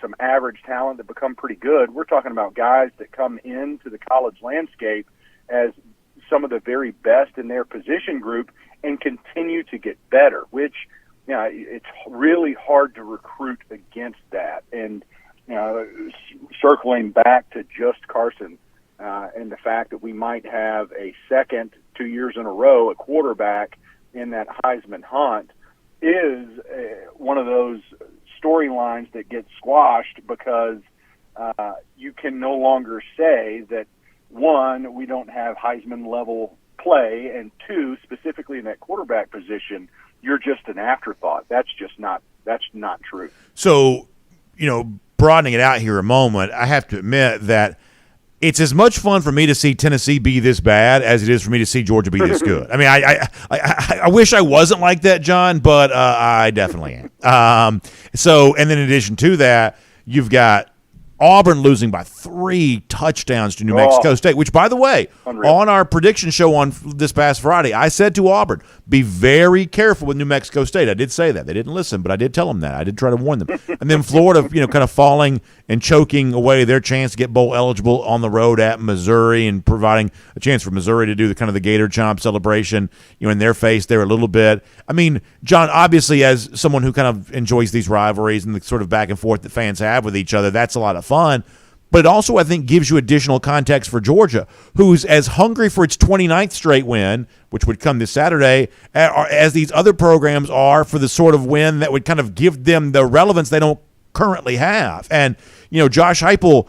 some average talent that become pretty good. We're talking about guys that come into the college landscape as some of the very best in their position group and continue to get better, which, it's really hard to recruit against that. And, circling back to just Carson and the fact that we might have a second 2 years in a row, a quarterback in that Heisman hunt is one of those storylines that gets squashed because you can no longer say that, one, we don't have Heisman-level play, and two, specifically in that quarterback position, you're just an afterthought. That's not true. So, broadening it out here a moment, I have to admit that it's as much fun for me to see Tennessee be this bad as it is for me to see Georgia be this good. I mean, I wish I wasn't like that, John, but I definitely am. And then in addition to that, you've got Auburn losing by 3 touchdowns to New Mexico State, which, by the way, unreal. On our prediction show on this past Friday, I said to Auburn, be very careful with New Mexico State. I did say that. They didn't listen, but I did tell them that. I did try to warn them. And then Florida, kind of falling and choking away their chance to get bowl eligible on the road at Missouri and providing a chance for Missouri to do the kind of the Gator Chomp celebration, in their face there a little bit. I mean, John, obviously, as someone who kind of enjoys these rivalries and the sort of back and forth that fans have with each other, that's a lot of fun. But it also, I think, gives you additional context for Georgia, who's as hungry for its 29th straight win, which would come this Saturday, as these other programs are for the sort of win that would kind of give them the relevance they don't currently have. And, Josh Heupel,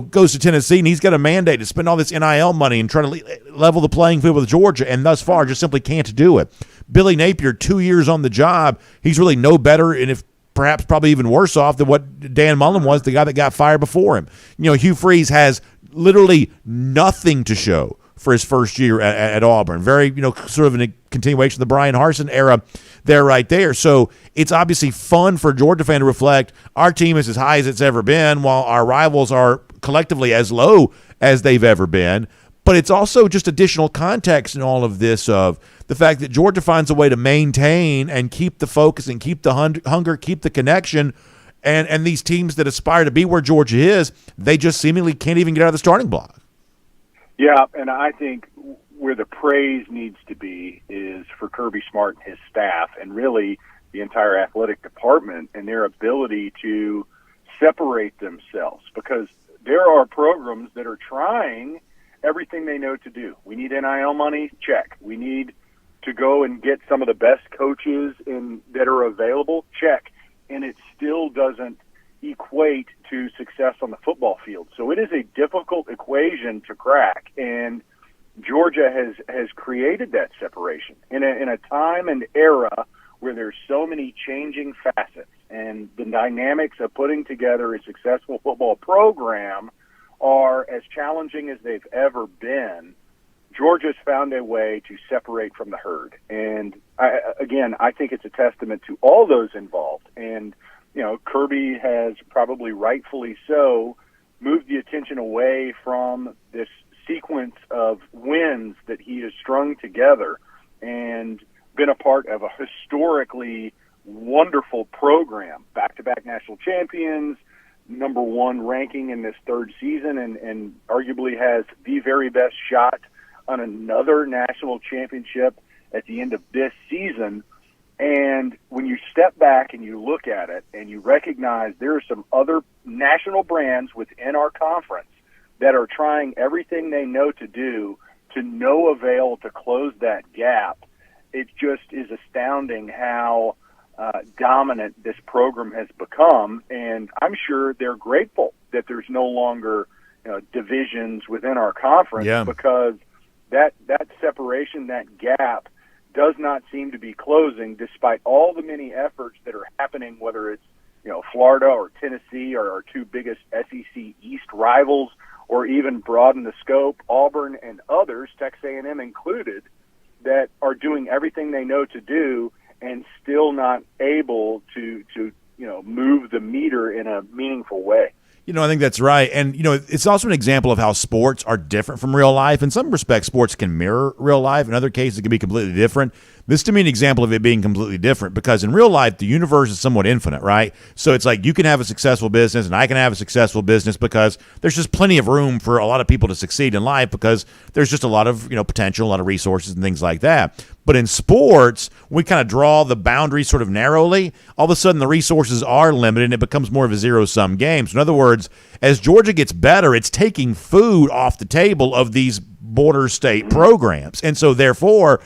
goes to Tennessee, and he's got a mandate to spend all this NIL money and try to level the playing field with Georgia, and thus far just simply can't do it. Billy Napier, 2 years on the job, he's really no better, and if perhaps probably even worse off than what Dan Mullen was, the guy that got fired before him. Hugh Freeze has literally nothing to show for his first year at Auburn. Very, sort of a continuation of the Brian Harsin era there, right there. So it's obviously fun for a Georgia fan to reflect. Our team is as high as it's ever been, while our rivals are collectively as low as they've ever been. But it's also just additional context in all of this of the fact that Georgia finds a way to maintain and keep the focus and keep the hunger, keep the connection, and these teams that aspire to be where Georgia is, they just seemingly can't even get out of the starting block. Yeah, and I think where the praise needs to be is for Kirby Smart and his staff, and really the entire athletic department and their ability to separate themselves, because there are programs that are trying everything they know to do. We need NIL money, check. We need to go and get some of the best coaches that are available, check. And it still doesn't equate to success on the football field. So it is a difficult equation to crack, and Georgia has created that separation in a time and era where there's so many changing facets, and the dynamics of putting together a successful football program are as challenging as they've ever been. Georgia's found a way to separate from the herd. And I think it's a testament to all those involved. And, Kirby has probably rightfully so moved the attention away from this sequence of wins that he has strung together and been a part of a historically wonderful program, back-to-back national champions, number one ranking in this third season, and arguably has the very best shot on another national championship at the end of this season. And when you step back and you look at it and you recognize there are some other national brands within our conference that are trying everything they know to do to no avail to close that gap, it just is astounding how dominant this program has become. And I'm sure they're grateful that there's no longer divisions within our conference, because that separation, that gap, does not seem to be closing, despite all the many efforts that are happening, whether it's Florida or Tennessee or our two biggest SEC East rivals, or even broaden the scope, Auburn and others, Texas A&M included, that are doing everything they know to do and still not able to move the meter in a meaningful way. I think that's right. And, it's also an example of how sports are different from real life. In some respects, sports can mirror real life. In other cases, it can be completely different. This, to me, an example of it being completely different, because in real life, the universe is somewhat infinite, right? So it's like you can have a successful business and I can have a successful business because there's just plenty of room for a lot of people to succeed in life, because there's just a lot of, potential, a lot of resources and things like that. But in sports, we kind of draw the boundaries sort of narrowly. All of a sudden, the resources are limited, and it becomes more of a zero-sum game. So in other words, as Georgia gets better, it's taking food off the table of these border state programs. And so therefore,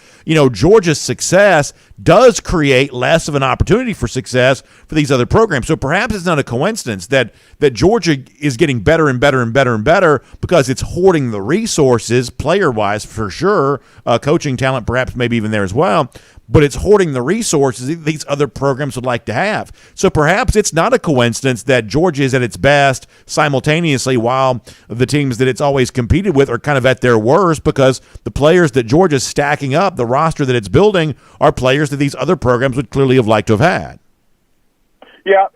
Georgia's success does create less of an opportunity for success for these other programs. So perhaps it's not a coincidence that Georgia is getting better and better and better and better because it's hoarding the resources, player-wise for sure, coaching talent perhaps maybe even there as well, but it's hoarding the resources these other programs would like to have. So perhaps it's not a coincidence that Georgia is at its best simultaneously while the teams that it's always competed with are kind of at their worst, because the players that Georgia's stacking up, the roster that it's building, are players that these other programs would clearly have liked to have had. Yeah,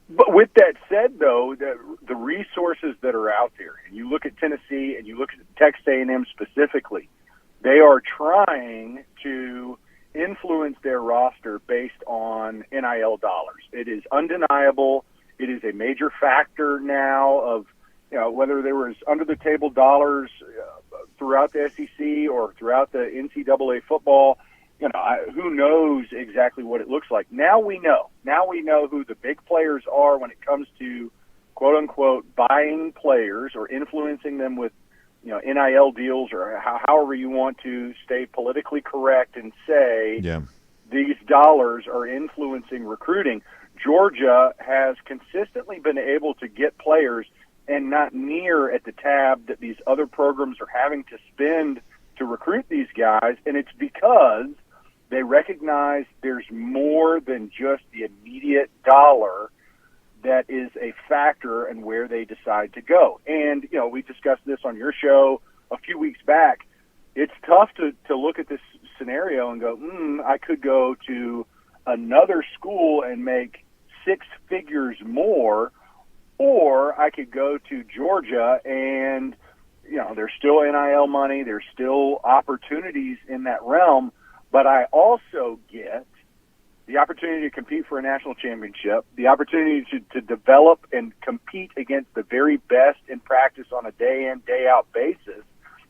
but with that said, though, the resources that are out there, and you look at Tennessee and you look at Texas A&M specifically, they are trying to influence their roster based on NIL dollars. It is undeniable. It is a major factor now of whether there was under-the-table dollars throughout the SEC or throughout the NCAA football. Who knows exactly what it looks like. Now we know. Now we know who the big players are when it comes to quote unquote buying players or influencing them with NIL deals, or however you want to stay politically correct and say these dollars are influencing recruiting. Georgia has consistently been able to get players and not near at the tab that these other programs are having to spend to recruit these guys, and it's because they recognize there's more than just the immediate dollar that is a factor in where they decide to go. And, we discussed this on your show a few weeks back. It's tough to look at this scenario and go, I could go to another school and make 6 figures more, or I could go to Georgia and, there's still NIL money, there's still opportunities in that realm, but I also get the opportunity to compete for a national championship, the opportunity to develop and compete against the very best in practice on a day-in, day-out basis,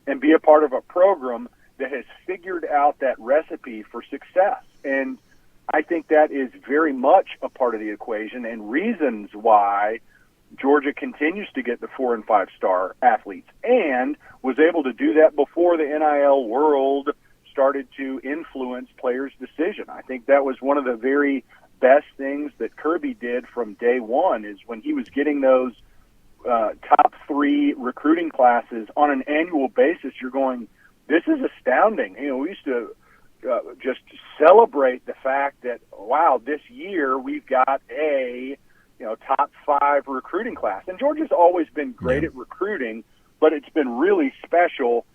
and be a part of a program that has figured out that recipe for success. And I think that is very much a part of the equation and reasons why Georgia continues to get the 4- and 5-star athletes and was able to do that before the NIL world started to influence players' decision. I think that was one of the very best things that Kirby did from day one, is when he was getting those top 3 recruiting classes on an annual basis, you're going, this is astounding. We used to just celebrate the fact that, wow, this year we've got a top 5 recruiting class. And Georgia's always been great at recruiting, but it's been really special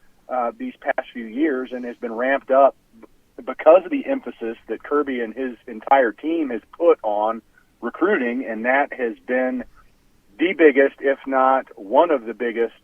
these past few years and has been ramped up because of the emphasis that Kirby and his entire team has put on recruiting, and that has been the biggest, if not one of the biggest,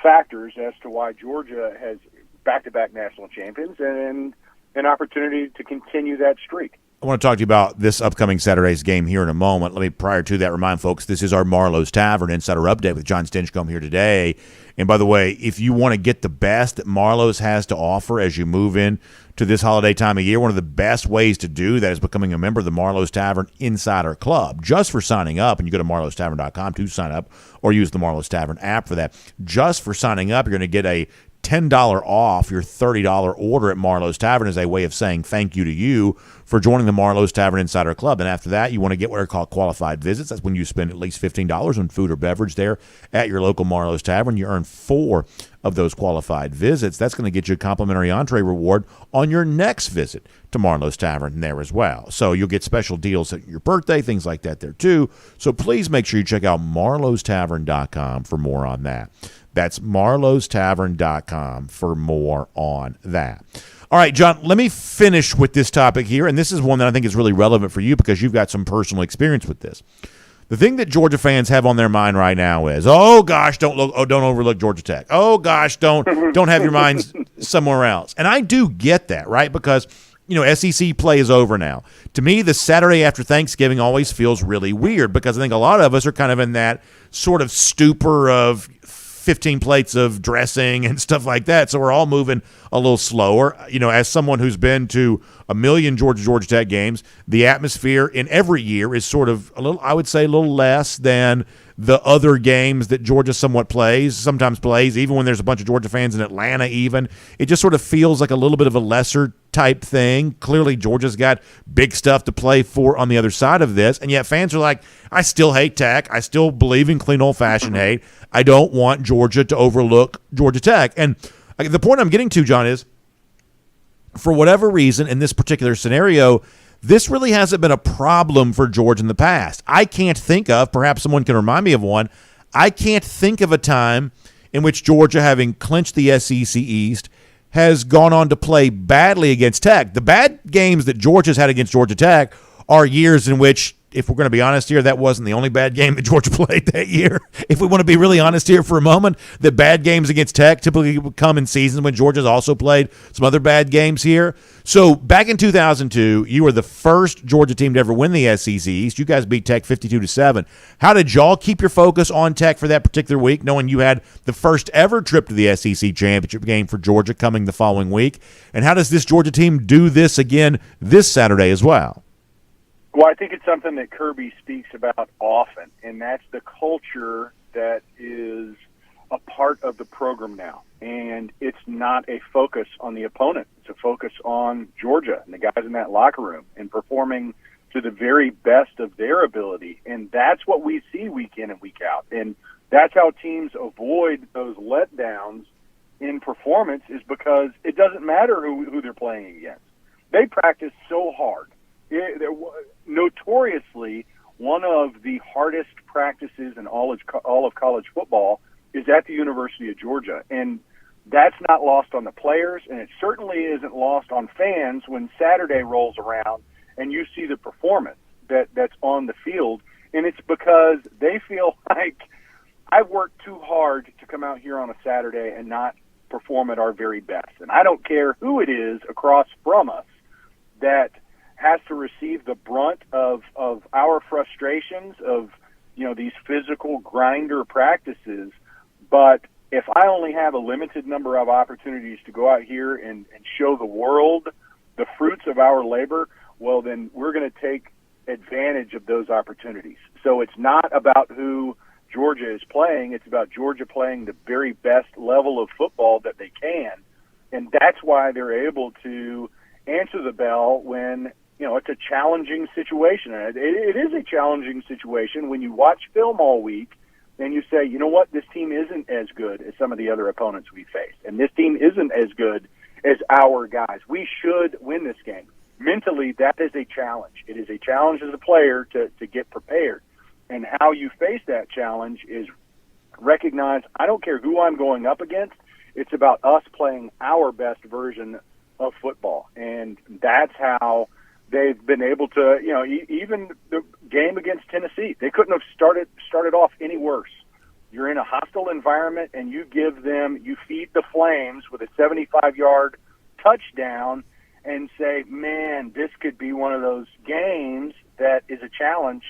factors as to why Georgia has back-to-back national champions and an opportunity to continue that streak. I want to talk to you about this upcoming Saturday's game here in a moment. Let me, prior to that, remind folks this is our Marlowe's Tavern Insider Update with John Stinchcomb here today. And by the way, if you want to get the best that Marlowe's has to offer as you move in to this holiday time of year, one of the best ways to do that is becoming a member of the Marlowe's Tavern Insider Club. Just for signing up, and you go to marlowstavern.com to sign up, or use the Marlowe's Tavern app for that. Just for signing up, you're going to get a $10 off your $30 order at Marlowe's Tavern as a way of saying thank you to you for joining the Marlowe's Tavern Insider Club. And after that, you want to get what are called qualified visits. That's when you spend at least $15 on food or beverage there at your local Marlowe's Tavern. You earn 4 of those qualified visits. That's going to get you a complimentary entree reward on your next visit to Marlowe's Tavern there as well. So you'll get special deals at your birthday, things like that there too. So please make sure you check out marlowstavern.com for more on that. That's marlowstavern.com for more on that. All right, John, let me finish with this topic here, and this is one that I think is really relevant for you because you've got some personal experience with this. The thing that Georgia fans have on their mind right now is, oh gosh, don't overlook Georgia Tech. Oh gosh, don't have your minds somewhere else. And I do get that, right? Because SEC play is over now. To me, the Saturday after Thanksgiving always feels really weird because I think a lot of us are kind of in that sort of stupor of 15 plates of dressing and stuff like that. So we're all moving a little slower. As someone who's been to a million Georgia Tech games, the atmosphere in every year is sort of a little less than the other games that Georgia sometimes plays, even when there's a bunch of Georgia fans in Atlanta even. It just sort of feels like a little bit of a lesser type thing. Clearly, Georgia's got big stuff to play for on the other side of this, and yet fans are like, I still hate Tech. I still believe in clean old-fashioned hate. I don't want Georgia to overlook Georgia Tech. And the point I'm getting to, John, is for whatever reason in this particular scenario, this really hasn't been a problem for Georgia in the past. I can't think of, perhaps someone can remind me of one, I can't think of a time in which Georgia, having clinched the SEC East, has gone on to play badly against Tech. The bad games that Georgia's had against Georgia Tech are years in which, if we're going to be honest here, that wasn't the only bad game that Georgia played that year. If we want to be really honest here for a moment, the bad games against Tech typically would come in seasons when Georgia's also played some other bad games here. So back in 2002, you were the first Georgia team to ever win the SEC East. You guys beat Tech 52-7. How did y'all keep your focus on Tech for that particular week, knowing you had the first ever trip to the SEC championship game for Georgia coming the following week? And how does this Georgia team do this again this Saturday as well? Well, I think it's something that Kirby speaks about often, and that's the culture that is a part of the program now. And it's not a focus on the opponent. It's a focus on Georgia and the guys in that locker room and performing to the very best of their ability. And that's what we see week in and week out. And that's how teams avoid those letdowns in performance, is because it doesn't matter who they're playing against. They practice so hard. Notoriously, one of the hardest practices in all of college football is at the University of Georgia. And that's not lost on the players, and it certainly isn't lost on fans when Saturday rolls around and you see the performance that's on the field. And it's because they feel like, I've worked too hard to come out here on a Saturday and not perform at our very best. And I don't care who it is across from us that has to receive the brunt of our frustrations of, these physical grinder practices. But if I only have a limited number of opportunities to go out here and show the world the fruits of our labor, well, then we're going to take advantage of those opportunities. So it's not about who Georgia is playing. It's about Georgia playing the very best level of football that they can. And that's why they're able to answer the bell when, it's a challenging situation. And it is a challenging situation when you watch film all week and you say, you know what, this team isn't as good as some of the other opponents we face. And this team isn't as good as our guys. We should win this game. Mentally, that is a challenge. It is a challenge as a player to get prepared. And how you face that challenge is recognize, I don't care who I'm going up against, it's about us playing our best version of football. And that's how they've been able to, even the game against Tennessee, they couldn't have started off any worse. You're in a hostile environment and you feed the Flames with a 75-yard touchdown and say, man, this could be one of those games that is a challenge.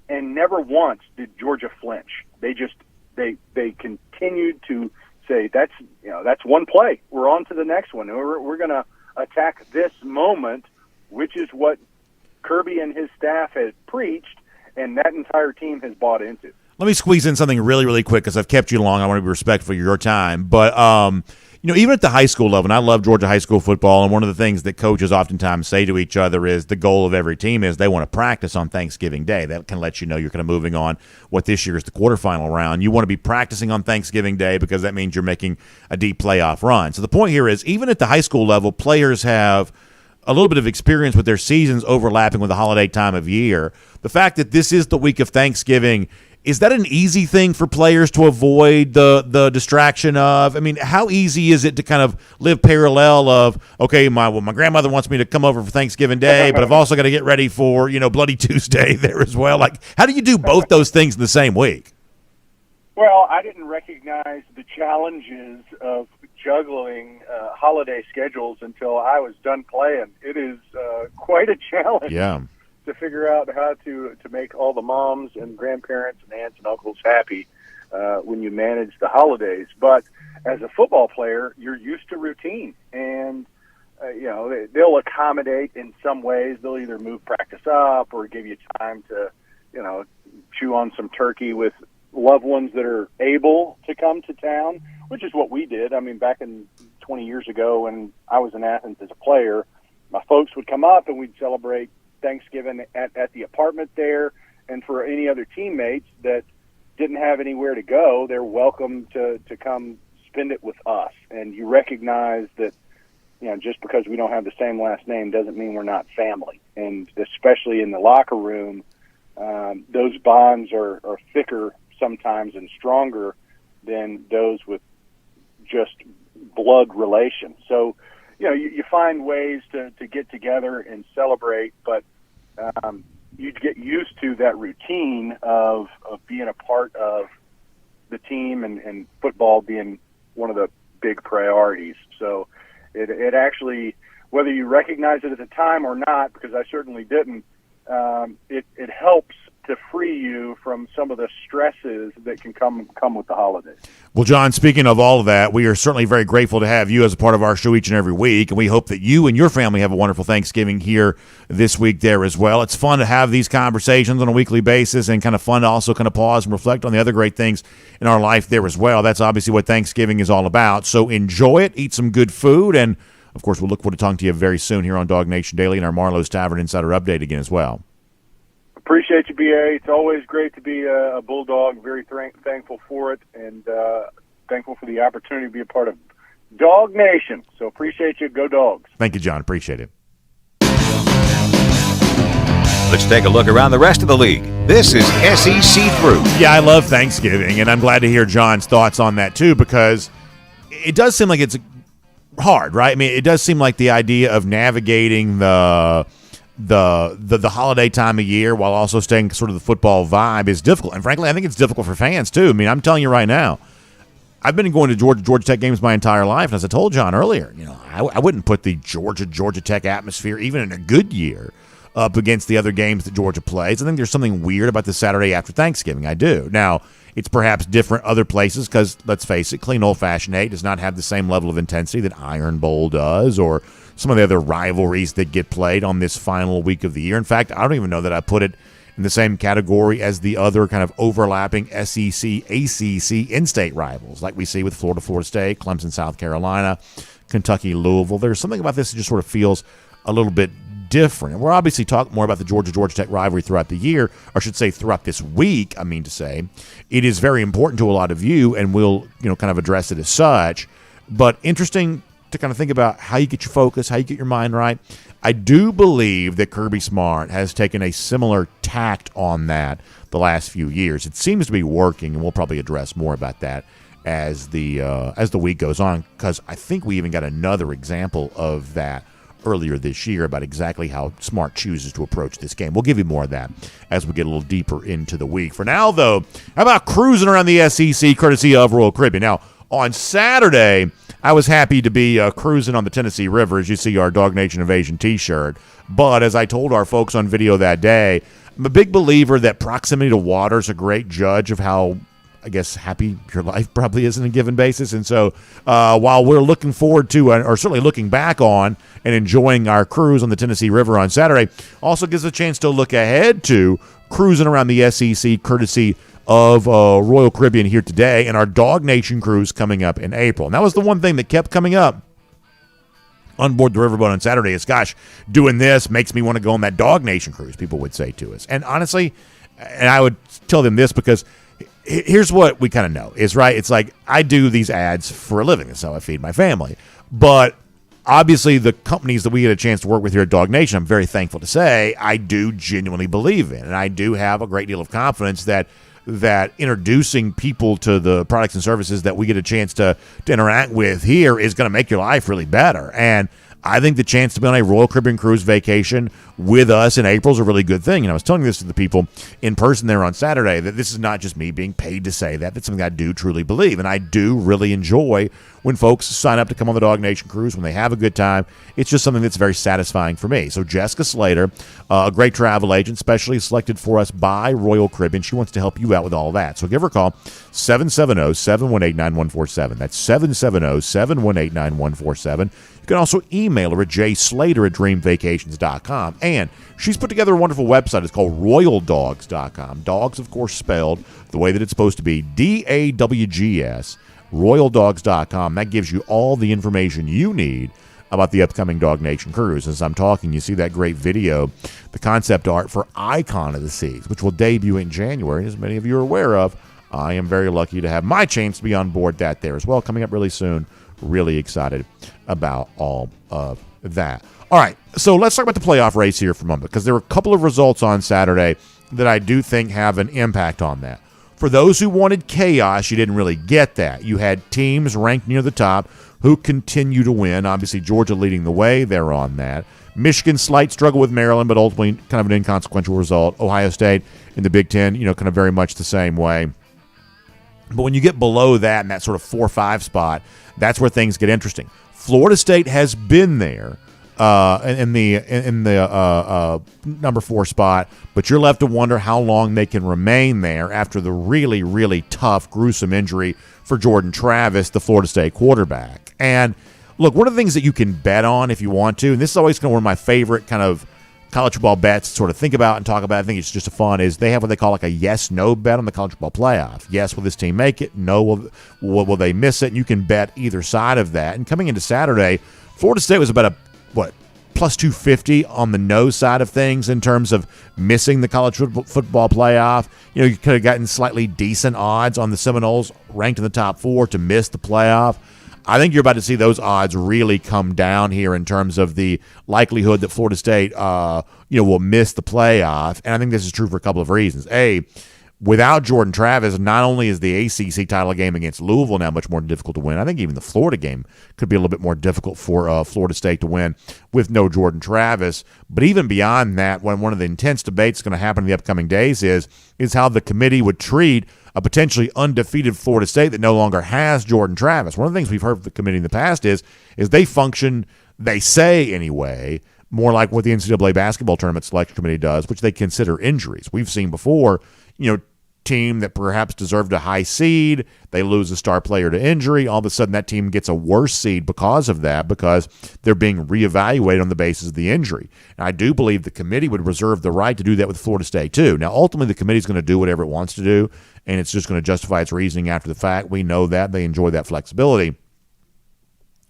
And never once did Georgia flinch. They continued to say, that's one play. We're on to the next one. We're going to attack this moment, which is what Kirby and his staff had preached, and that entire team has bought into. Let me squeeze in something really, really quick because I've kept you long. I want to be respectful of your time. But, even at the high school level, and I love Georgia high school football, and one of the things that coaches oftentimes say to each other is the goal of every team is they want to practice on Thanksgiving Day. That can let you know you're kind of moving on what this year is the quarterfinal round. You want to be practicing on Thanksgiving Day because that means you're making a deep playoff run. So the point here is even at the high school level, players have a little bit of experience with their seasons overlapping with the holiday time of year. The fact that this is the week of Thanksgiving, is that an easy thing for players to avoid the distraction of? I mean, how easy is it to kind of live parallel of, okay, my grandmother wants me to come over for Thanksgiving Day, but I've also got to get ready for, Bloody Tuesday there as well. Like, how do you do both those things in the same week? Well, I didn't recognize the challenges of juggling holiday schedules until I was done playing. It is quite a challenge. Yeah. To figure out how to make all the moms and grandparents and aunts and uncles happy when you manage the holidays. But as a football player, you're used to routine, and they'll accommodate in some ways. They'll either move practice up or give you time to chew on some turkey with loved ones that are able to come to town, which is what we did. I mean, back in 20 years ago when I was in Athens as a player, my folks would come up and we'd celebrate Thanksgiving at the apartment there. And for any other teammates that didn't have anywhere to go, they're welcome to come spend it with us. And you recognize that, just because we don't have the same last name doesn't mean we're not family. And especially in the locker room, those bonds are thicker sometimes and stronger than those with just blood relations. So, you find ways to get together and celebrate, but you get used to that routine of being a part of the team and football being one of the big priorities. So it actually, whether you recognize it at the time or not, because I certainly didn't, it helps to free you from some of the stresses that can come with the holidays. Well, John, speaking of all of that, we are certainly very grateful to have you as a part of our show each and every week, and we hope that you and your family have a wonderful Thanksgiving here this week there as well. It's fun to have these conversations on a weekly basis, and kind of fun to also kind of pause and reflect on the other great things in our life there as well. That's obviously what Thanksgiving is all about. So enjoy it, eat some good food, and of course, we'll look forward to talking to you very soon here on DawgNation Daily and our Marlowe's Tavern Insider Update again as well. Appreciate you, BA. It's always great to be a Bulldog. Very thankful for it, and thankful for the opportunity to be a part of DawgNation. So appreciate you. Go Dogs. Thank you, John. Appreciate it. Let's take a look around the rest of the league. This is SEC Through. Yeah, I love Thanksgiving, and I'm glad to hear John's thoughts on that too, because it does seem like it's hard, right? I mean, it does seem like the idea of navigating the holiday time of year while also staying sort of the football vibe is difficult. And frankly, I think it's difficult for fans too. I mean, I'm telling you right now, I've been going to Georgia Tech games my entire life, and as I told John earlier, I wouldn't put the Georgia Tech atmosphere, even in a good year, up against the other games that Georgia plays. I think there's something weird about the Saturday after Thanksgiving. I do. Now, it's perhaps different other places because, let's face it, Clean Old Fashioned 8 does not have the same level of intensity that Iron Bowl does, or some of the other rivalries that get played on this final week of the year. In fact, I don't even know that I put it in the same category as the other kind of overlapping SEC, ACC in-state rivals like we see with Florida State, Clemson, South Carolina, Kentucky, Louisville. There's something about this that just sort of feels a little bit different. And we'll obviously talk more about the Georgia Tech rivalry throughout the year, or I should say throughout this week, I mean to say. It is very important to a lot of you, and we'll kind of address it as such. But interesting to kind of think about how you get your focus, how you get your mind right. I do believe that Kirby Smart has taken a similar tact on that the last few years. It seems to be working, and we'll probably address more about that as the week goes on, because I think we even got another example of that earlier this year about exactly how Smart chooses to approach this game. We'll give you more of that as we get a little deeper into the week. For now, though, how about cruising around the SEC courtesy of Royal Caribbean? Now, on Saturday, I was happy to be cruising on the Tennessee River, as you see our DawgNation Invasion t-shirt. But as I told our folks on video that day, I'm a big believer that proximity to water is a great judge of how, I guess, happy your life probably is on a given basis. And so while we're looking forward to, or certainly looking back on and enjoying our cruise on the Tennessee River on Saturday, also gives us a chance to look ahead to cruising around the SEC courtesy of Royal Caribbean here today, and our DawgNation cruise coming up in April. And that was the one thing that kept coming up on board the riverboat on Saturday is, gosh, doing this makes me want to go on that DawgNation cruise, people would say to us. And honestly, and I would tell them this because here's what we kind of know is, right, it's like I do these ads for a living. That's how I feed my family. But obviously the companies that we get a chance to work with here at DawgNation, I'm very thankful to say I do genuinely believe in. And I do have a great deal of confidence that introducing people to the products and services that we get a chance to interact with here is going to make your life really better. And I think the chance to be on a Royal Caribbean cruise vacation with us in April is a really good thing. And I was telling this to the people in person there on Saturday that this is not just me being paid to say that. That's something I do truly believe. And I do really enjoy when folks sign up to come on the DawgNation cruise, when they have a good time. It's just something that's very satisfying for me. So Jessica Slater, a great travel agent, specially selected for us by Royal Caribbean. She wants to help you out with all that. So give her a call, 770-718-9147. That's 770-718-9147. You can also email her at jslater@dreamvacations.com. And she's put together a wonderful website. It's called RoyalDogs.com. Dogs, of course, spelled the way that it's supposed to be, DAWGS, RoyalDogs.com. That gives you all the information you need about the upcoming DawgNation cruise. As I'm talking, you see that great video, the concept art for Icon of the Seas, which will debut in January, as many of you are aware of. I am very lucky to have my chance to be on board that there as well, coming up really soon. Really excited about all of that. All right, so let's talk about the playoff race here for a moment, because there were a couple of results on Saturday that I do think have an impact on that. For those who wanted chaos, you didn't really get that. You had teams ranked near the top who continue to win. Obviously, Georgia leading the way. They're on that. Michigan, slight struggle with Maryland, but ultimately kind of an inconsequential result. Ohio State in the Big Ten, kind of very much the same way. But when you get below that in that sort of 4-5 spot, that's where things get interesting. Florida State has been there, in the number 4 spot, but you're left to wonder how long they can remain there after the really, really tough, gruesome injury for Jordan Travis, the Florida State quarterback. And look, one of the things that you can bet on if you want to, and this is always kind of one of my favorite kind of college football bets to sort of think about and talk about. I think it's just a fun, is they have what they call like a yes-no bet on the college football playoff. Yes, will this team make it? No, will they miss it? And you can bet either side of that. And coming into Saturday, Florida State was about plus 250 on the no side of things in terms of missing the college football playoff. You could have gotten slightly decent odds on the Seminoles, ranked in the top 4, to miss the playoff. I think you're about to see those odds really come down here in terms of the likelihood that Florida State, will miss the playoff. And I think this is true for a couple of reasons. A, without Jordan Travis, not only is the ACC title game against Louisville now much more difficult to win, I think even the Florida game could be a little bit more difficult for Florida State to win with no Jordan Travis. But even beyond that, one of the intense debates going to happen in the upcoming days is how the committee would treat a potentially undefeated Florida State that no longer has Jordan Travis. One of the things we've heard from the committee in the past is they function, they say anyway, more like what the NCAA basketball tournament selection committee does, which they consider injuries. We've seen before, team that perhaps deserved a high seed, they lose a star player to injury. All of a sudden, that team gets a worse seed because of that, because they're being reevaluated on the basis of the injury. And I do believe the committee would reserve the right to do that with Florida State too. Now, ultimately, the committee's going to do whatever it wants to do, and it's just going to justify its reasoning after the fact. We know that. They enjoy that flexibility.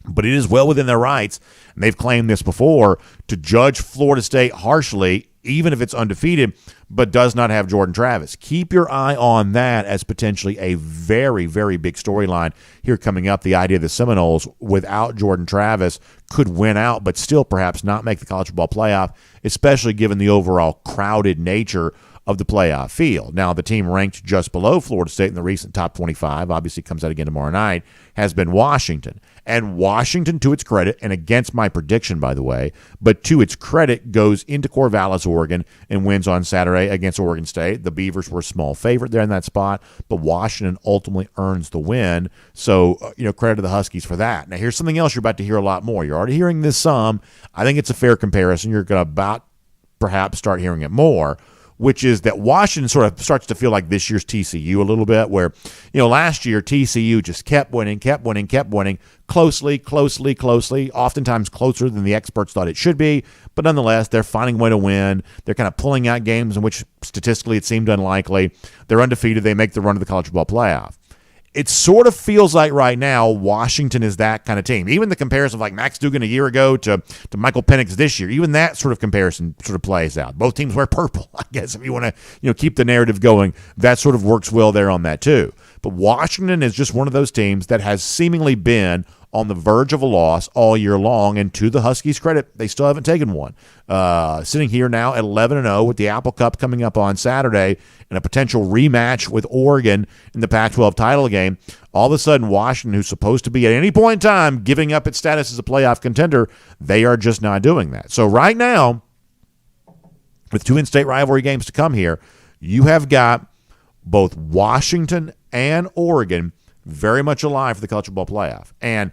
But it is well within their rights, and they've claimed this before, to judge Florida State harshly, even if it's undefeated, but does not have Jordan Travis. Keep your eye on that as potentially a very, very big storyline here coming up. The idea the Seminoles, without Jordan Travis, could win out, but still perhaps not make the college football playoff, especially given the overall crowded nature of the playoff field. Now, the team ranked just below Florida State in the recent top 25, obviously comes out again tomorrow night, has been Washington. And Washington, to its credit, and against my prediction, by the way, but to its credit, goes into Corvallis, Oregon, and wins on Saturday against Oregon State. The Beavers were a small favorite there in that spot, but Washington ultimately earns the win. So, credit to the Huskies for that. Now, here's something else you're about to hear a lot more. You're already hearing this some. I think it's a fair comparison. You're going to about perhaps start hearing it more, which is that Washington sort of starts to feel like this year's TCU a little bit, where, last year TCU just kept winning, closely, oftentimes closer than the experts thought it should be, but nonetheless, they're finding a way to win. They're kind of pulling out games in which statistically it seemed unlikely. They're undefeated. They make the run to the college football playoff. It sort of feels like right now Washington is that kind of team. Even the comparison of like Max Duggan a year ago to Michael Penix this year, even that sort of comparison sort of plays out. Both teams wear purple, I guess, if you want to keep the narrative going. That sort of works well there on that too. But Washington is just one of those teams that has seemingly been on the verge of a loss all year long, and to the Huskies' credit, they still haven't taken one. Sitting here now at 11-0 with the Apple Cup coming up on Saturday and a potential rematch with Oregon in the Pac-12 title game. All of a sudden, Washington, who's supposed to be at any point in time giving up its status as a playoff contender, they are just not doing that. So right now, with 2 in-state rivalry games to come here, you have got both Washington and Oregon very much alive for the college football playoff. And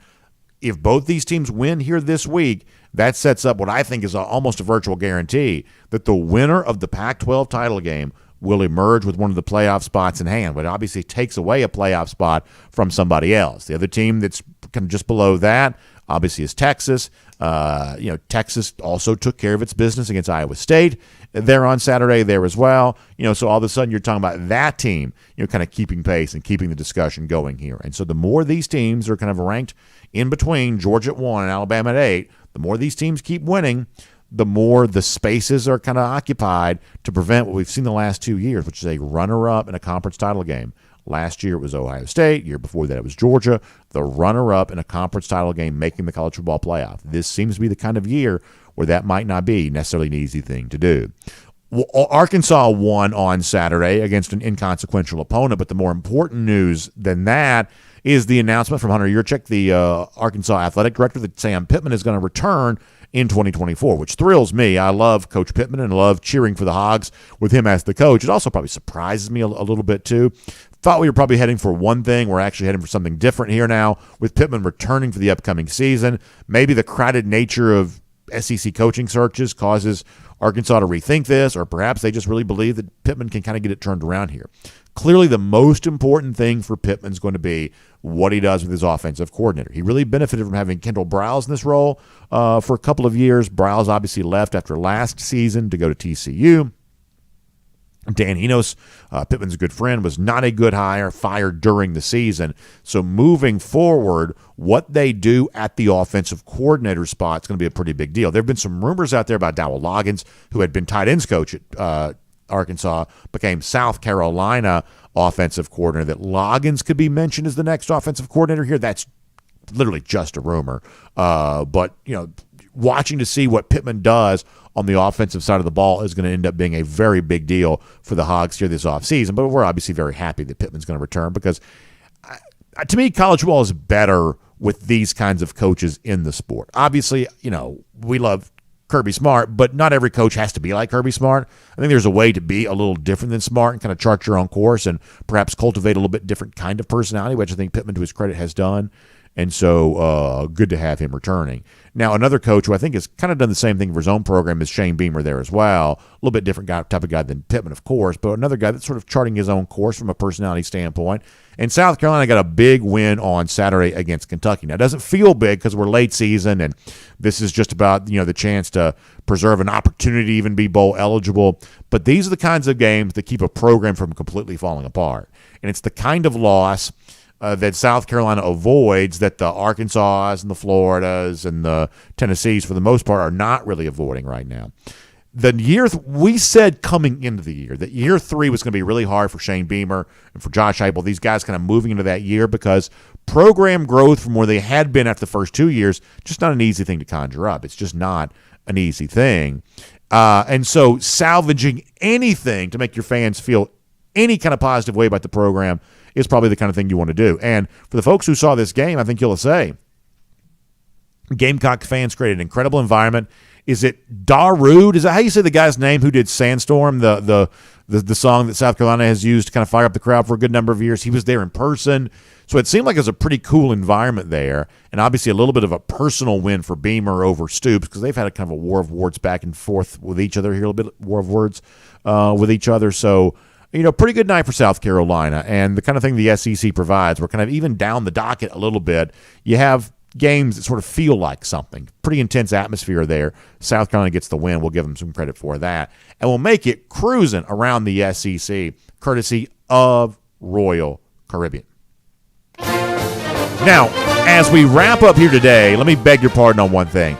if both these teams win here this week, that sets up what I think is almost a virtual guarantee that the winner of the Pac-12 title game will emerge with one of the playoff spots in hand, but obviously takes away a playoff spot from somebody else. The other team that's kind of just below that obviously is Texas. Texas also took care of its business against Iowa State there on Saturday there as well. So all of a sudden you're talking about that team, kind of keeping pace and keeping the discussion going here. And so the more these teams are kind of ranked in between Georgia at 1 and Alabama at 8, the more these teams keep winning, the more the spaces are kind of occupied to prevent what we've seen the last 2 years, which is a runner-up in a conference title game. Last year it was Ohio State. Year before that it was Georgia. The runner-up in a conference title game making the college football playoff. This seems to be the kind of year where that might not be necessarily an easy thing to do. Well, Arkansas won on Saturday against an inconsequential opponent, but the more important news than that is the announcement from Hunter Yurchek, the Arkansas athletic director, that Sam Pittman is going to return in 2024, which thrills me. I love Coach Pittman and love cheering for the Hogs with him as the coach. It also probably surprises me a little bit too. Thought we were probably heading for one thing. We're actually heading for something different here now with Pittman returning for the upcoming season. Maybe the crowded nature of SEC coaching searches causes Arkansas to rethink this, or perhaps they just really believe that Pittman can kind of get it turned around here. Clearly, the most important thing for Pittman is going to be what he does with his offensive coordinator. He really benefited from having Kendall Briles in this role for a couple of years. Briles obviously left after last season to go to TCU. Dan Enos, Pittman's a good friend, was not a good hire, fired during the season. So moving forward, what they do at the offensive coordinator spot is going to be a pretty big deal. There have been some rumors out there about Dowell Loggins, who had been tight ends coach at Arkansas, became South Carolina offensive coordinator, that Loggins could be mentioned as the next offensive coordinator here. That's literally just a rumor. But, watching to see what Pittman does on the offensive side of the ball is going to end up being a very big deal for the Hogs here this offseason. But we're obviously very happy that Pittman's going to return because, to me, college football is better with these kinds of coaches in the sport. Obviously, we love Kirby Smart, but not every coach has to be like Kirby Smart. I think there's a way to be a little different than Smart and kind of chart your own course and perhaps cultivate a little bit different kind of personality, which I think Pittman, to his credit, has done. And so good to have him returning. Now, another coach who I think has kind of done the same thing for his own program is Shane Beamer there as well. A little bit different type of guy than Pittman, of course, but another guy that's sort of charting his own course from a personality standpoint. And South Carolina got a big win on Saturday against Kentucky. Now, it doesn't feel big because we're late season, and this is just about the chance to preserve an opportunity to even be bowl eligible. But these are the kinds of games that keep a program from completely falling apart. And it's the kind of loss that South Carolina avoids that the Arkansas and the Floridas and the Tennessees, for the most part, are not really avoiding right now. We said coming into the year that year 3 was going to be really hard for Shane Beamer and for Josh Heupel, these guys kind of moving into that year, because program growth from where they had been after the first 2 years, just not an easy thing to conjure up. It's just not an easy thing. And so salvaging anything to make your fans feel any kind of positive way about the program is probably the kind of thing you want to do. And for the folks who saw this game, I think you'll say Gamecock fans created an incredible environment. Is it Darude? Is that how you say the guy's name who did Sandstorm, the song that South Carolina has used to kind of fire up the crowd for a good number of years? He was there in person. So it seemed like it was a pretty cool environment there, and obviously a little bit of a personal win for Beamer over Stoops, because they've had a kind of a war of words back and forth with each other here, a little bit of war of words with each other. So pretty good night for South Carolina, and the kind of thing the SEC provides. We're kind of even down the docket a little bit. You have games that sort of feel like something. Pretty intense atmosphere there. South Carolina gets the win. We'll give them some credit for that. And we'll make it cruising around the SEC, courtesy of Royal Caribbean. Now, as we wrap up here today, let me beg your pardon on one thing.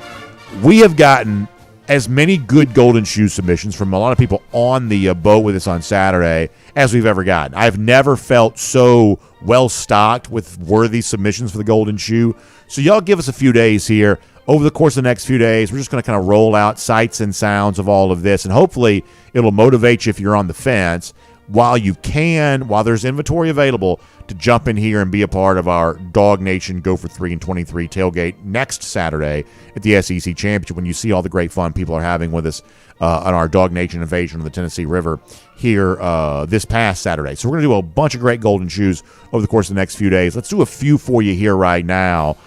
We have gotten as many good Golden Shoe submissions from a lot of people on the boat with us on Saturday as we've ever gotten. I've never felt so well-stocked with worthy submissions for the Golden Shoe. So y'all give us a few days here. Over the course of the next few days, we're just going to kind of roll out sights and sounds of all of this, and hopefully it'll motivate you if you're on the fence while there's inventory available, to jump in here and be a part of our DawgNation Go for 3 and 23 tailgate next Saturday at the SEC Championship, when you see all the great fun people are having with us on our DawgNation invasion of the Tennessee River here this past Saturday. So we're going to do a bunch of great Golden Shoes over the course of the next few days. Let's do a few for you here right now.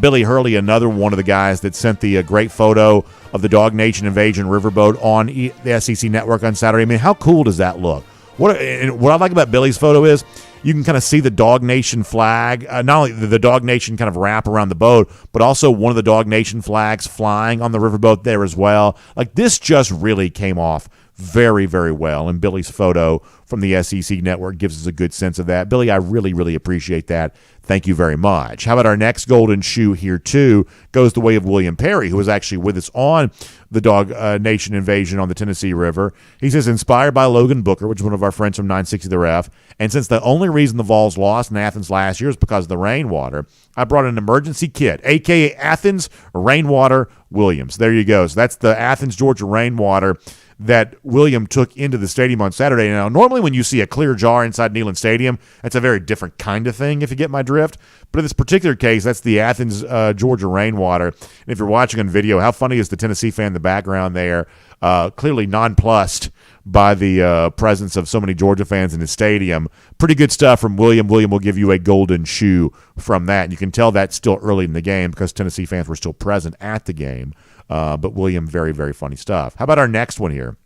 Billy Hurley, another one of the guys that sent the great photo of the DawgNation invasion riverboat on the SEC Network on Saturday. I mean, how cool does that look? What I like about Billy's photo is you can kind of see the DawgNation flag, not only the DawgNation kind of wrap around the boat, but also one of the DawgNation flags flying on the riverboat there as well. Like, this just really came off very, very well, and Billy's photo from the SEC Network gives us a good sense of that. Billy, I really, really appreciate that. Thank you very much. How about our next Golden Shoe here, too, goes the way of William Perry, who was actually with us on the DawgNation invasion on the Tennessee River. He says, inspired by Logan Booker, which is one of our friends from 960 The Ref, and since the only reason the Vols lost in Athens last year is because of the rainwater, I brought an emergency kit, a.k.a. Athens Rainwater Williams. There you go. So that's the Athens, Georgia rainwater that William took into the stadium on Saturday. Now, normally when you see a clear jar inside Neyland Stadium, that's a very different kind of thing, if you get my drift. But in this particular case, that's the Athens, Georgia rainwater. And if you're watching on video, how funny is the Tennessee fan in the background there, clearly nonplussed by the presence of so many Georgia fans in the stadium. Pretty good stuff from William. William will give you a golden shoe from that. And you can tell that's still early in the game because Tennessee fans were still present at the game. But William, very, very funny stuff. How about our next one here?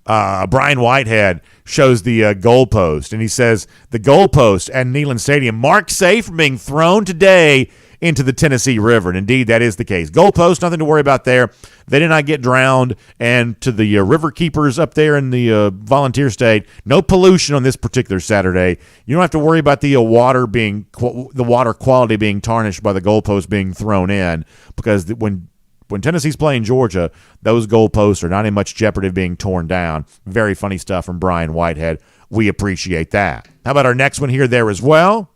Brian Whitehead shows the goalpost, and he says, the goalpost at Neyland Stadium marked safe from being thrown today into the Tennessee River. And indeed, that is the case. Goalpost, nothing to worry about there. They did not get drowned. And to the river keepers up there in the volunteer state, no pollution on this particular Saturday. You don't have to worry about the water quality being tarnished by the goalpost being thrown in, because when Tennessee's playing Georgia, those goalposts are not in much jeopardy of being torn down. Very funny stuff from Brian Whitehead. We appreciate that. How about our next one here there as well?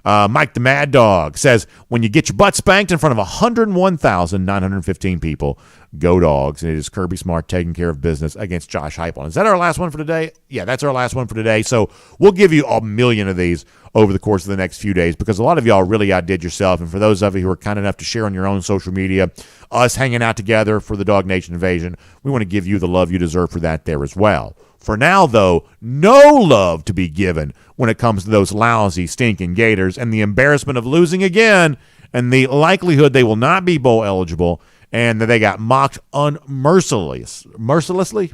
Mike the Mad Dog says, when you get your butt spanked in front of 101,915 people, go Dogs. And it is Kirby Smart taking care of business against Josh Heupel. Is that our last one for today? Yeah, that's our last one for today. So we'll give you a million of these over the course of the next few days, because a lot of y'all really outdid yourself. And for those of you who are kind enough to share on your own social media, us hanging out together for the DawgNation invasion, we want to give you the love you deserve for that there as well. For now, though, no love to be given when it comes to those lousy, stinking Gators and the embarrassment of losing again and the likelihood they will not be bowl eligible and that they got mocked unmercilessly.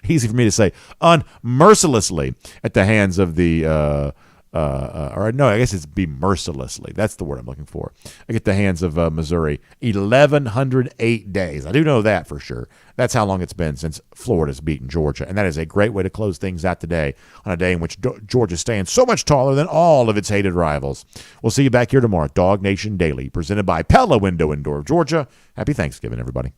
Easy for me to say, unmercilessly at the hands of the or no, I guess it's be mercilessly. That's the word I'm looking for. I get the hands of Missouri. 1,108 days. I do know that for sure. That's how long it's been since Florida's beaten Georgia, and that is a great way to close things out today on a day in which Georgia's staying so much taller than all of its hated rivals. We'll see you back here tomorrow at DawgNation Daily, presented by Pella Window and Door of Georgia. Happy Thanksgiving, everybody.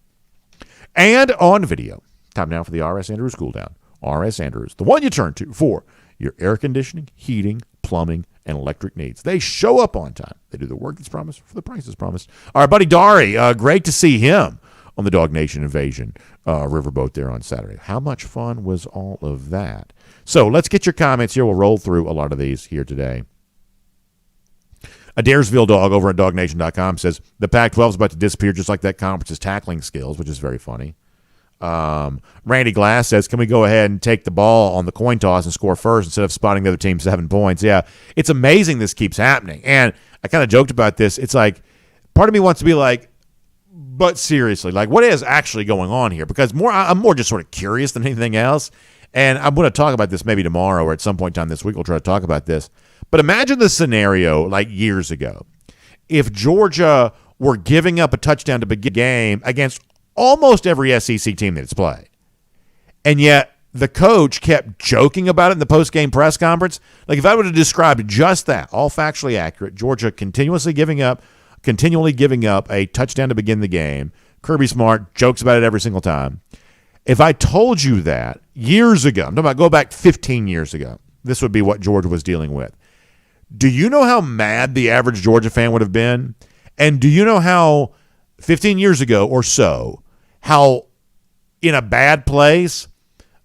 And on video, time now for the R.S. Andrews cool down. R.S. Andrews, the one you turn to for your air conditioning, heating, plumbing, and electric needs. They show up on time. They do the work that's promised for the price that's promised. Our buddy Dari, great to see him on the DawgNation Invasion riverboat there on Saturday. How much fun was all of that? So let's get your comments here. We'll roll through a lot of these here today. A Daresville dog over at DawgNation.com says, the Pac-12 is about to disappear just like that conference's tackling skills, which is very funny. Randy Glass says, can we go ahead and take the ball on the coin toss and score first instead of spotting the other team 7 points? Yeah, it's amazing this keeps happening. And I kind of joked about this. It's like, part of me wants to be like, but seriously, like, what is actually going on here? Because I'm more just sort of curious than anything else. And I'm going to talk about this maybe tomorrow or at some point in time this week. We'll try to talk about this. But imagine the scenario like years ago. If Georgia were giving up a touchdown to begin the game against almost every SEC team that it's played, and yet the coach kept joking about it in the post-game press conference. Like, if I would have described just that, all factually accurate, Georgia continually giving up a touchdown to begin the game, Kirby Smart jokes about it every single time. If I told you that years ago, I'm talking about go back 15 years ago, this would be what Georgia was dealing with. Do you know how mad the average Georgia fan would have been? And do you know how 15 years ago or so, how in a bad place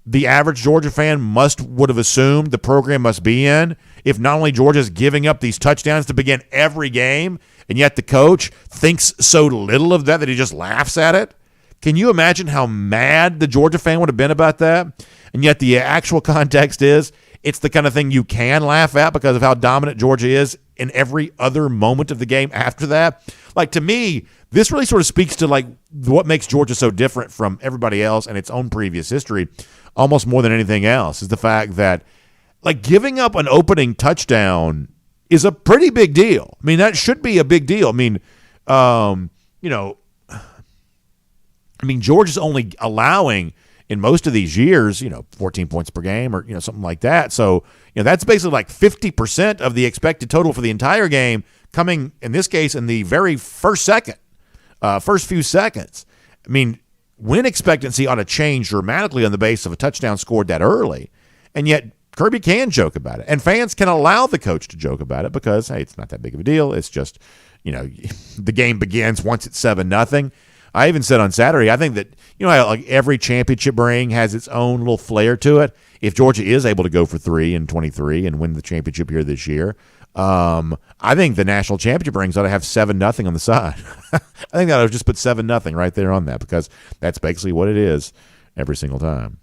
the average Georgia fan would have assumed the program must be in if not only Georgia's giving up these touchdowns to begin every game, and yet the coach thinks so little of that he just laughs at it? Can you imagine how mad the Georgia fan would have been about that? And yet the actual context is it's the kind of thing you can laugh at because of how dominant Georgia is in every other moment of the game after that. Like, to me, this really sort of speaks to like what makes Georgia so different from everybody else and its own previous history, almost more than anything else, is the fact that like giving up an opening touchdown is a pretty big deal. I mean, that should be a big deal. I mean, Georgia's only allowing in most of these years, 14 points per game or, something like that. So, that's basically like 50% of the expected total for the entire game coming, in this case, in the very first few seconds. I mean, win expectancy ought to change dramatically on the basis of a touchdown scored that early. And yet Kirby can joke about it. And fans can allow the coach to joke about it because, hey, it's not that big of a deal. It's just, the game begins once it's 7-0. I even said on Saturday, I think that, how like every championship ring has its own little flair to it. If Georgia is able to go for 3 and 23 and win the championship here this year, I think the national championship rings ought to have 7-0 on the side. I think that I would just put 7-0 right there on that, because that's basically what it is every single time.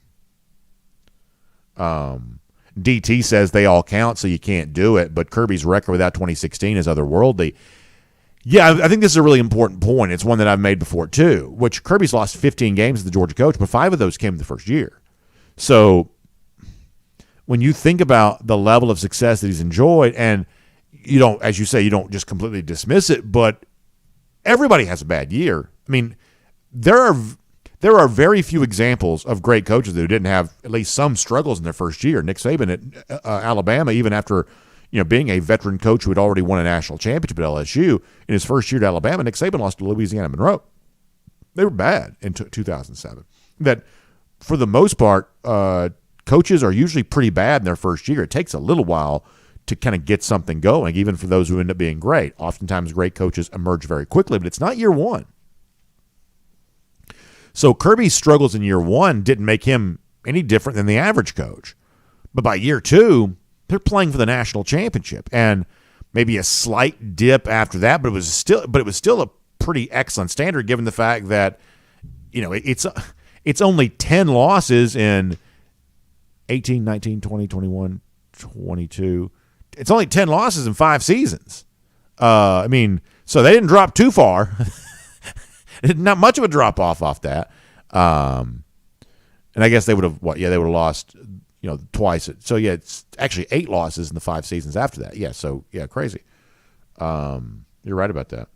DT says they all count, so you can't do it, but Kirby's record without 2016 is otherworldly. Yeah, I think this is a really important point. It's one that I've made before too, which Kirby's lost 15 games as the Georgia coach, but 5 of those came in the first year. So when you think about the level of success that he's enjoyed, and you don't, as you say, you don't just completely dismiss it, but everybody has a bad year. I mean, there are very few examples of great coaches who didn't have at least some struggles in their first year. Nick Saban at Alabama, even after being a veteran coach who had already won a national championship at LSU, in his first year at Alabama, Nick Saban lost to Louisiana Monroe. They were bad in 2007. That, for the most part, coaches are usually pretty bad in their first year. It takes a little while to kind of get something going, even for those who end up being great. Oftentimes, great coaches emerge very quickly, but it's not year one. So Kirby's struggles in year one didn't make him any different than the average coach. But by year 2, they're playing for the national championship, and maybe a slight dip after that, but it was still a pretty excellent standard, given the fact that it's only 10 losses in 18, 19, 20, 21, 22. It's only 10 losses in 5 seasons. So they didn't drop too far. Not much of a drop off that. And I guess they would have lost, twice. So yeah, it's actually 8 losses in the 5 seasons after that. Yeah. So yeah, crazy. You're right about that.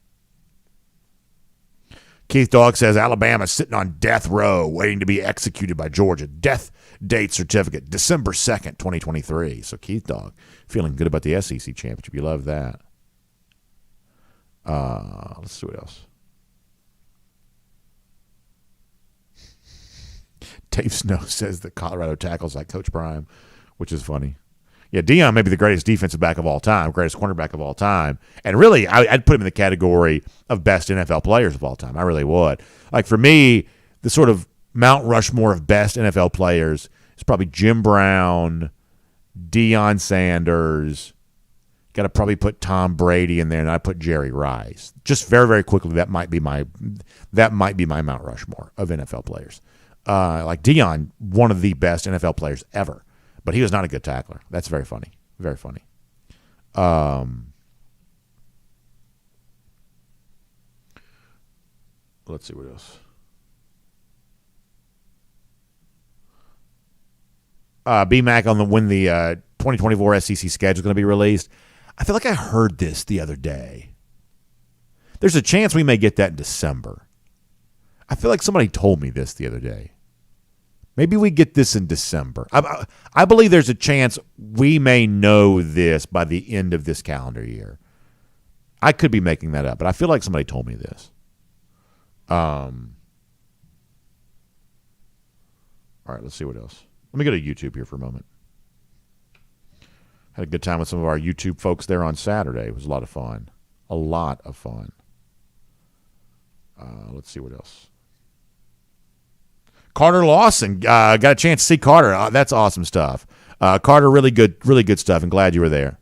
Keith Dog says Alabama's sitting on death row waiting to be executed by Georgia. Death date certificate, December 2nd, 2023. So Keith Dog feeling good about the SEC championship. You love that. Let's see what else. Dave Snow says that Colorado tackles like Coach Prime, which is funny. Yeah, Deion may be the greatest defensive back of all time, greatest cornerback of all time. And really, I'd put him in the category of best NFL players of all time. I really would. Like, for me, the sort of Mount Rushmore of best NFL players is probably Jim Brown, Deion Sanders. Got to probably put Tom Brady in there, and I put Jerry Rice. Just very, very quickly, that might be my Mount Rushmore of NFL players. Like Deion, one of the best NFL players ever. But he was not a good tackler. That's very funny. Very funny. Let's see what else. BMAC on when the 2024 SEC schedule is going to be released. I feel like I heard this the other day. There's a chance we may get that in December. I feel like somebody told me this the other day. Maybe we get this in December. I believe there's a chance we may know this by the end of this calendar year. I could be making that up, but I feel like somebody told me this. All right, let's see what else. Let me go to YouTube here for a moment. Had a good time with some of our YouTube folks there on Saturday. It was a lot of fun. A lot of fun. Let's see what else. Carter Lawson, got a chance to see Carter. That's awesome stuff. Carter, really good stuff, and glad you were there.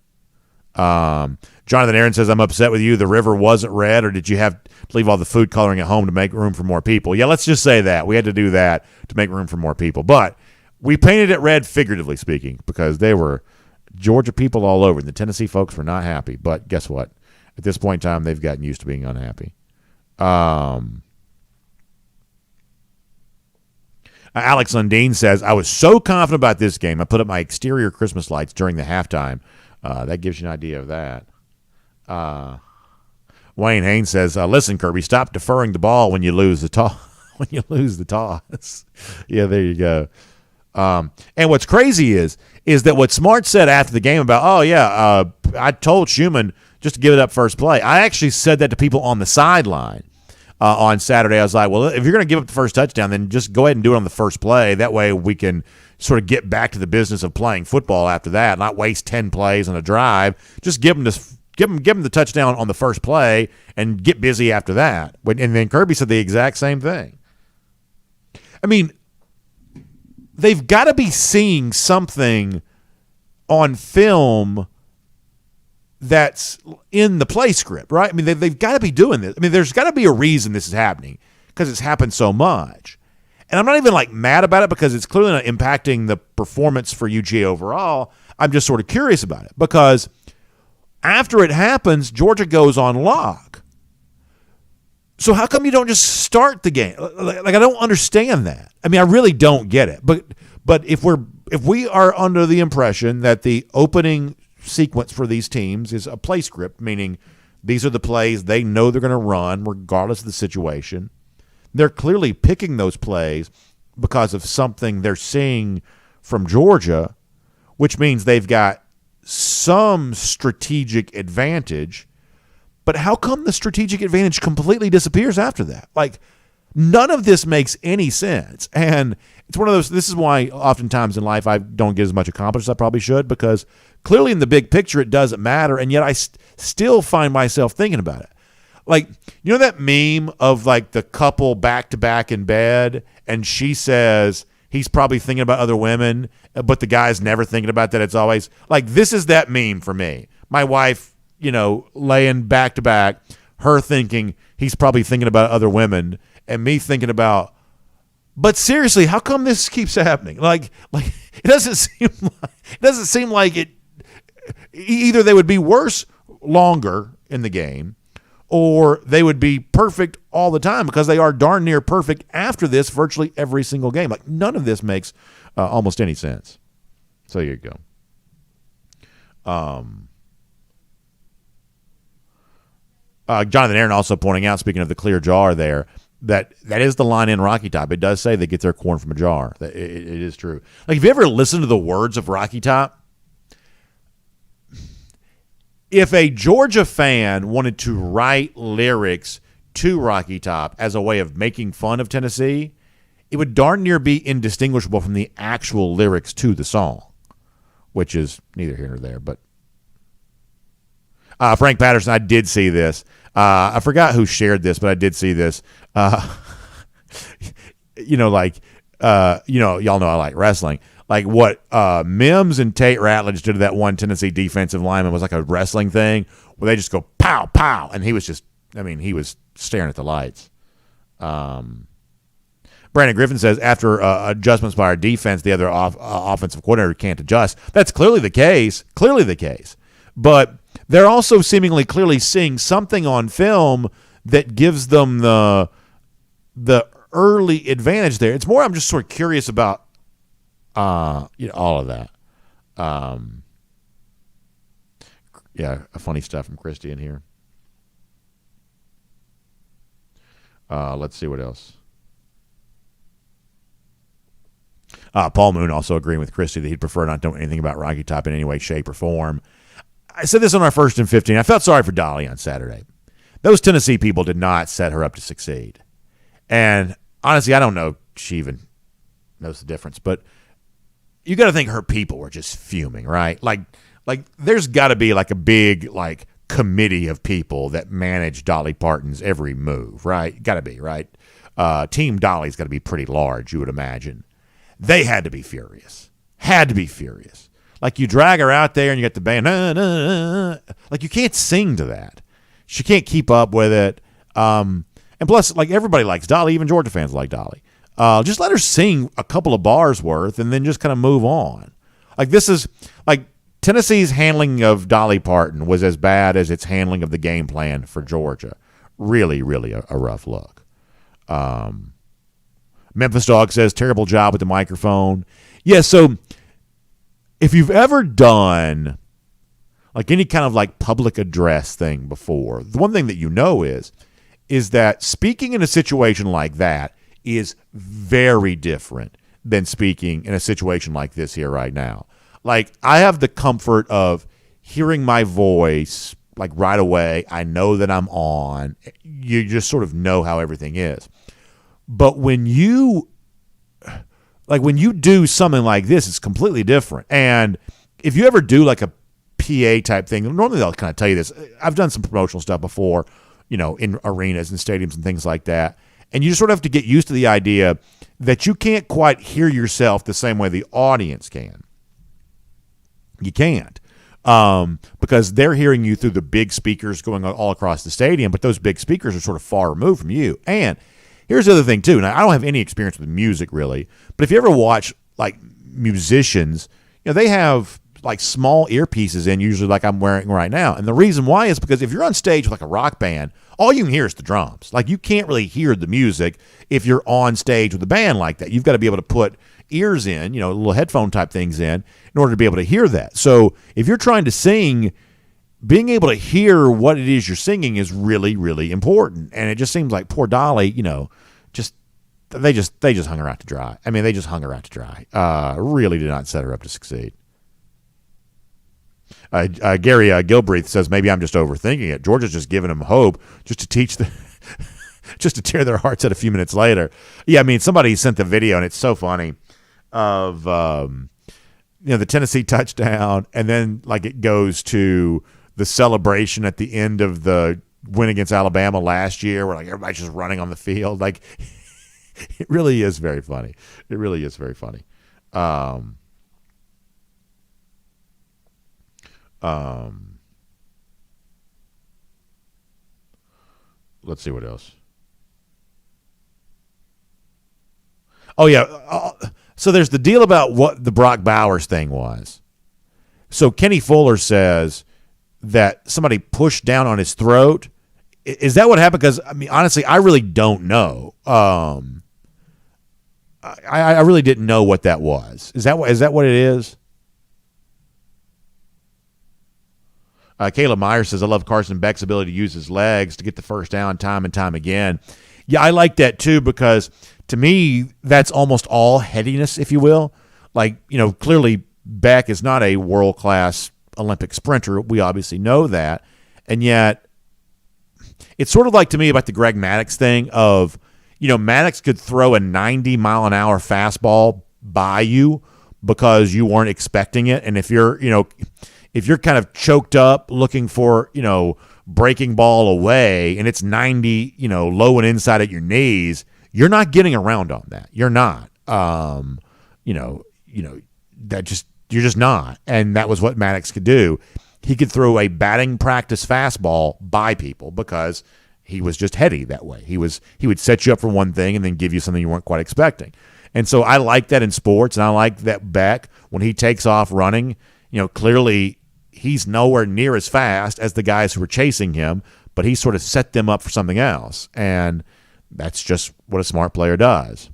Jonathan Aaron says, I'm upset with you. The river wasn't red, or did you have to leave all the food coloring at home to make room for more people? Yeah, let's just say that. We had to do that to make room for more people. But we painted it red, figuratively speaking, because they were Georgia people all over. The Tennessee folks were not happy. But guess what? At this point in time, they've gotten used to being unhappy. Alex Lundeen says, I was so confident about this game, I put up my exterior Christmas lights during the halftime. That gives you an idea of that. Wayne Haynes says, listen, Kirby, stop deferring the ball when you lose the toss. When you lose the toss. Yeah, there you go. And what's crazy is that what Smart said after the game about, I told Schumann just to give it up first play. I actually said that to people on the sideline. On Saturday, I was like, well, if you're going to give up the first touchdown, then just go ahead and do it on the first play. That way we can sort of get back to the business of playing football after that, not waste 10 plays on a drive. Just give them the touchdown on the first play and get busy after that. And then Kirby said the exact same thing. I mean, they've got to be seeing something on film that's in the play script, right? I mean, they've got to be doing this. I mean, there's got to be a reason this is happening because it's happened so much. And I'm not even like mad about it because it's clearly not impacting the performance for UGA overall. I'm just sort of curious about it because after it happens, Georgia goes on lock. So how come you don't just start the game? Like I don't understand that. I mean, I really don't get it. But if we are under the impression that the opening sequence for these teams is a play script, meaning these are the plays they know they're going to run regardless of the situation, they're clearly picking those plays because of something they're seeing from Georgia, which means they've got some strategic advantage. But how come the strategic advantage completely disappears after that? Like, none of this makes any sense. And it's one of those, this is why oftentimes in life I don't get as much accomplished as I probably should, because clearly in the big picture it doesn't matter, and yet I still find myself thinking about it. Like, you know that meme of like the couple back to back in bed, and she says he's probably thinking about other women, but the guy's never thinking about that. It's always like, this is that meme for me. My wife, laying back to back, her thinking he's probably thinking about other women, and me thinking about, but seriously, how come this keeps happening? Like it doesn't seem like it. Either they would be worse longer in the game, or they would be perfect all the time, because they are darn near perfect after this virtually every single game. Like, none of this makes almost any sense. So here you go. Jonathan Aaron also pointing out, speaking of the clear jar there, that is the line in Rocky Top. It does say they get their corn from a jar. It is true. Like, have you ever listened to the words of Rocky Top? If a Georgia fan wanted to write lyrics to Rocky Top as a way of making fun of Tennessee, it would darn near be indistinguishable from the actual lyrics to the song, which is neither here nor there. But Frank Patterson, I did see this. I forgot who shared this, but I did see this. Y'all know I like wrestling. Like what Mims and Tate Ratledge did to that one Tennessee defensive lineman was like a wrestling thing where they just go pow, pow. And he was staring at the lights. Brandon Griffin says after adjustments by our defense, the other offensive coordinator can't adjust. That's clearly the case. But they're also seemingly clearly seeing something on film that gives them the early advantage there. It's more I'm just sort of curious about all of that. Funny stuff from Christy in here. Let's see what else. Paul Moon also agreeing with Christy that he'd prefer not to know anything about Rocky Top in any way, shape, or form. I said this on our 1st and 15. I felt sorry for Dolly on Saturday. Those Tennessee people did not set her up to succeed. And honestly, I don't know if she even knows the difference, but you got to think her people were just fuming, right? Like there's got to be like a big like committee of people that manage Dolly Parton's every move, right? Got to be, right? Team Dolly's got to be pretty large, you would imagine. They had to be furious. Like, you drag her out there and you get the band, like, you can't sing to that. She can't keep up with it. And plus, like, everybody likes Dolly. Even Georgia fans like Dolly. Just let her sing a couple of bars worth and then just kind of move on. Like, this is, like, Tennessee's handling of Dolly Parton was as bad as its handling of the game plan for Georgia. Really, really a rough look. Memphis Dog says, terrible job with the microphone. Yeah, so if you've ever done like any kind of like public address thing before, the one thing that you know is that speaking in a situation like that is very different than speaking in a situation like this here right now. Like, I have the comfort of hearing my voice like right away. I know that I'm on. You just sort of know how everything is. But when you do something like this, it's completely different. And if you ever do like a PA type thing, normally they'll kind of tell you this. I've done some promotional stuff before, in arenas and stadiums and things like that. And you just sort of have to get used to the idea that you can't quite hear yourself the same way the audience can. You can't. because they're hearing you through the big speakers going all across the stadium, but those big speakers are sort of far removed from you. And here's the other thing, too. Now, I don't have any experience with music, really, but if you ever watch, like, musicians, they have, like, small earpieces in, usually like I'm wearing right now. And the reason why is because if you're on stage with, like, a rock band, all you can hear is the drums. Like, you can't really hear the music if you're on stage with a band like that. You've got to be able to put ears in, little headphone type things in order to be able to hear that. So if you're trying to sing, being able to hear what it is you're singing is really, really important. And it just seems like poor Dolly, they just hung her out to dry. I mean, they just hung her out to dry. Really did not set her up to succeed. Gary Gilbreath says, maybe I'm just overthinking it. Georgia's just giving them hope just to teach the just to tear their hearts out a few minutes later. Yeah, I mean, somebody sent the video, and it's so funny, of the Tennessee touchdown, and then like it goes to the celebration at the end of the win against Alabama last year, where like everybody's just running on the field. Like, it really is very funny. It really is very funny. Let's see what else. Oh, yeah. So there's the deal about what the Brock Bowers thing was. So Kenny Fuller says that somebody pushed down on his throat. Is that what happened? Because, I mean, honestly, I really don't know. I really didn't know what that was. Is that what it is? Caleb Meyer says, I love Carson Beck's ability to use his legs to get the first down time and time again. Yeah, I like that too, because to me, that's almost all headiness, if you will. Like, clearly Beck is not a world-class Olympic sprinter. We obviously know that. And yet, it's sort of like to me about the Greg Maddux thing of, Maddux could throw a 90-mile-an-hour fastball by you because you weren't expecting it. And if you're kind of choked up looking for, breaking ball away and it's 90, low and inside at your knees, you're not getting around on that. You're not. You're just not. And that was what Maddux could do. He could throw a batting practice fastball by people because he was just heady that way. He would set you up for one thing and then give you something you weren't quite expecting. And so I like that in sports, and I like that Beck, when he takes off running, clearly he's nowhere near as fast as the guys who were chasing him, but he sort of set them up for something else. And that's just what a smart player does.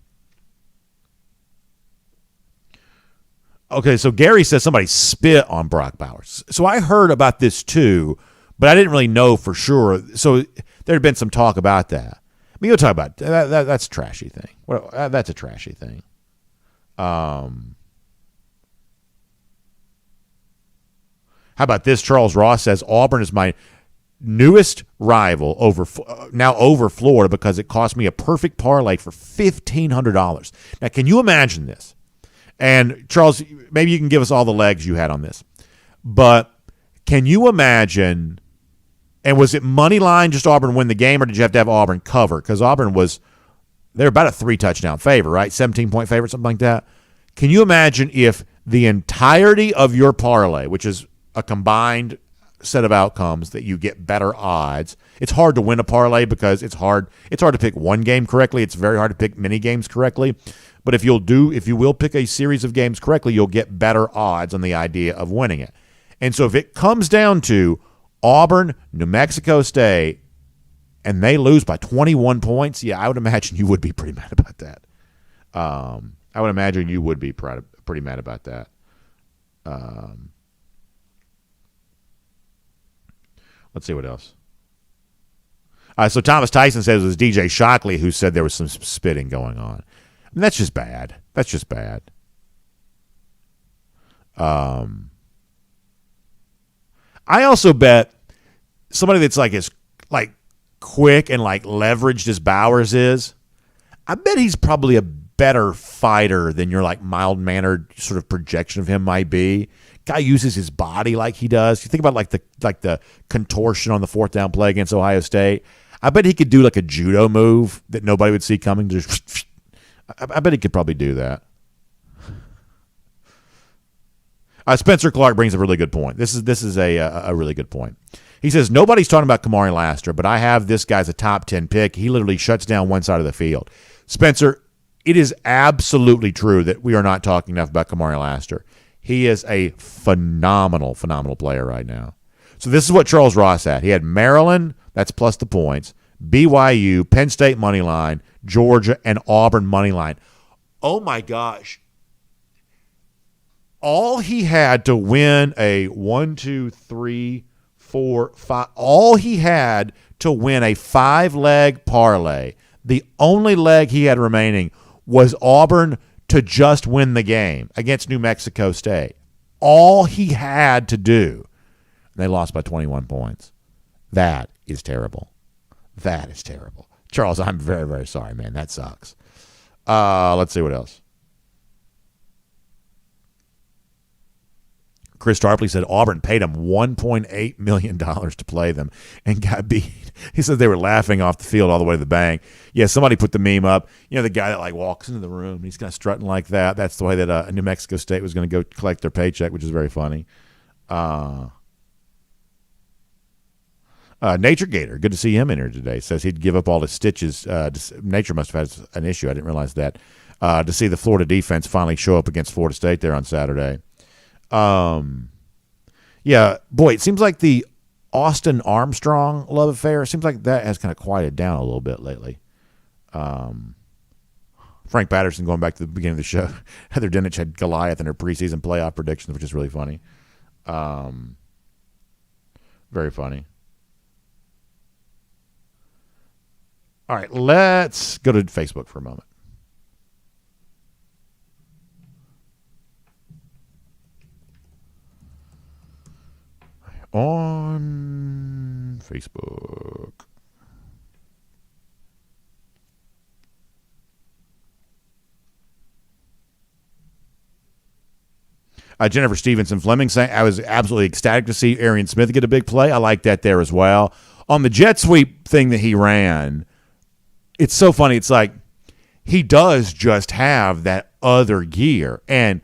Okay, so Gary says somebody spit on Brock Bowers. So I heard about this too, but I didn't really know for sure. So there had been some talk about that. I mean, you'll talk about that. That's a trashy thing. Well, that's a trashy thing. How about this? Charles Ross says Auburn is my newest rival over Florida because it cost me a perfect parlay for $1,500. Now, can you imagine this? And Charles, maybe you can give us all the legs you had on this. But can you imagine, and was it money line just Auburn win the game, or did you have to have Auburn cover? Because Auburn they're about a 3-touchdown favorite, right? 17-point favorite, something like that. Can you imagine if the entirety of your parlay, which is a combined set of outcomes that you get better odds. It's hard to win a parlay because it's hard to pick one game correctly. It's very hard to pick many games correctly. But if you will pick a series of games correctly, you'll get better odds on the idea of winning it. And so if it comes down to Auburn, New Mexico State, and they lose by 21 points, yeah, I would imagine you would be pretty mad about that. I would imagine you would be pretty mad about that. Let's see what else. So Thomas Tyson says it was DJ Shockley who said there was some spitting going on. I mean, that's just bad. That's just bad. I also bet somebody that's like as like quick and like leveraged as Bowers is, I bet he's probably a better fighter than your like mild-mannered sort of projection of him might be. Guy uses his body like he does. You think about like the contortion on the fourth down play against Ohio State. I bet he could do like a judo move that nobody would see coming. I bet he could probably do that. Spencer Clark brings a really good point. This is a really good point. He says, nobody's talking about Kamari Laster, but I have this guy's a top 10 pick. He literally shuts down one side of the field. Spencer, it is absolutely true that we are not talking enough about Kamari Laster. He is a phenomenal, phenomenal player right now. So this is what Charles Ross had. He had Maryland, that's plus the points, BYU, Penn State money line, Georgia, and Auburn money line. Oh, my gosh. All he had to win a 1, 2, 3, 4, 5. All he had to win a 5-leg parlay, the only leg he had remaining was Auburn to just win the game against New Mexico State. All he had to do. They lost by 21 points. That is terrible. That is terrible. Charles, I'm very, very sorry, man. That sucks. Let's see what else. Chris Tarpley said Auburn paid him $1.8 million to play them and got beat. He said they were laughing off the field all the way to the bank. Yeah, somebody put the meme up. You know, the guy that like walks into the room and he's kind of strutting like that. That's the way that New Mexico State was going to go collect their paycheck, which is very funny. Nature Gator, good to see him in here today. Says he'd give up all his stitches. Nature must have had an issue. I didn't realize that. To see the Florida defense finally show up against Florida State there on Saturday. Yeah, boy, it seems like the Austin Armstrong love affair, it seems like that has kind of quieted down a little bit lately. Frank Patterson, going back to the beginning of the show, Heather Dinich had Goliath in her preseason playoff predictions, which is really funny. Very funny. All right, let's go to Facebook for a moment. On Facebook. Jennifer Stevenson Fleming saying, I was absolutely ecstatic to see Arian Smith get a big play. I like that there as well. On the jet sweep thing that he ran, it's so funny. It's like he does just have that other gear. And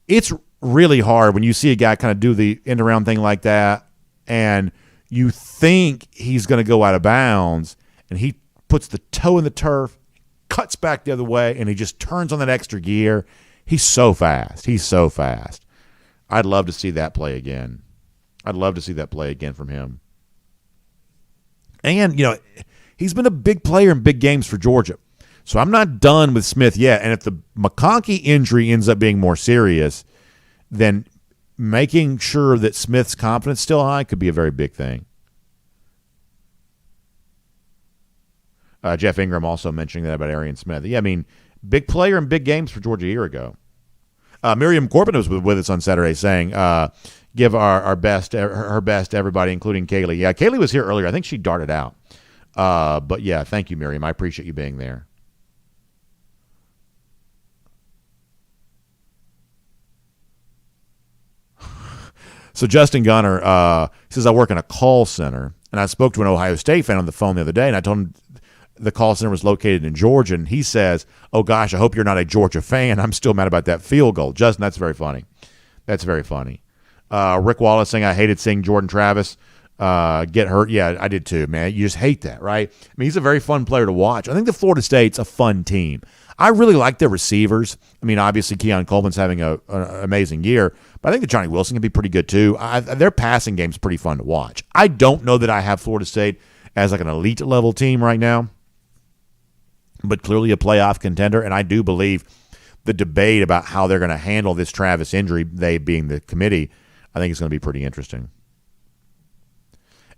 it's really hard when you see a guy kind of do the end around thing like that and you think he's going to go out of bounds and he puts the toe in the turf, cuts back the other way, and he just turns on that extra gear. He's so fast. He's so fast. I'd love to see that play again. I'd love to see that play again from him. And, you know, he's been a big player in big games for Georgia. So I'm not done with Smith yet. And if the McConkey injury ends up being more serious, then making sure that Smith's confidence still high could be a very big thing. Jeff Ingram also mentioning that about Arian Smith. Yeah, I mean, big player in big games for Georgia a year ago. Miriam Corbin was with us on Saturday saying, give her best to everybody, including Kaylee. Yeah, Kaylee was here earlier. I think she darted out. But, yeah, thank you, Miriam. I appreciate you being there. So Justin Gunner says, I work in a call center, and I spoke to an Ohio State fan on the phone the other day, and I told him the call center was located in Georgia, and he says, oh, gosh, I hope you're not a Georgia fan. I'm still mad about that field goal. Justin, that's very funny. That's very funny. Rick Wallace saying, I hated seeing Jordan Travis get hurt. Yeah, I did too, man. You just hate that, right? I mean, he's a very fun player to watch. I think the Florida State's a fun team. I really like their receivers. I mean, obviously, Keon Coleman's having an amazing year, but I think that Johnny Wilson can be pretty good too. Their passing game's pretty fun to watch. I don't know that I have Florida State as like an elite level team right now, but clearly a playoff contender, and I do believe the debate about how they're going to handle this Travis injury, they being the committee, I think it's going to be pretty interesting.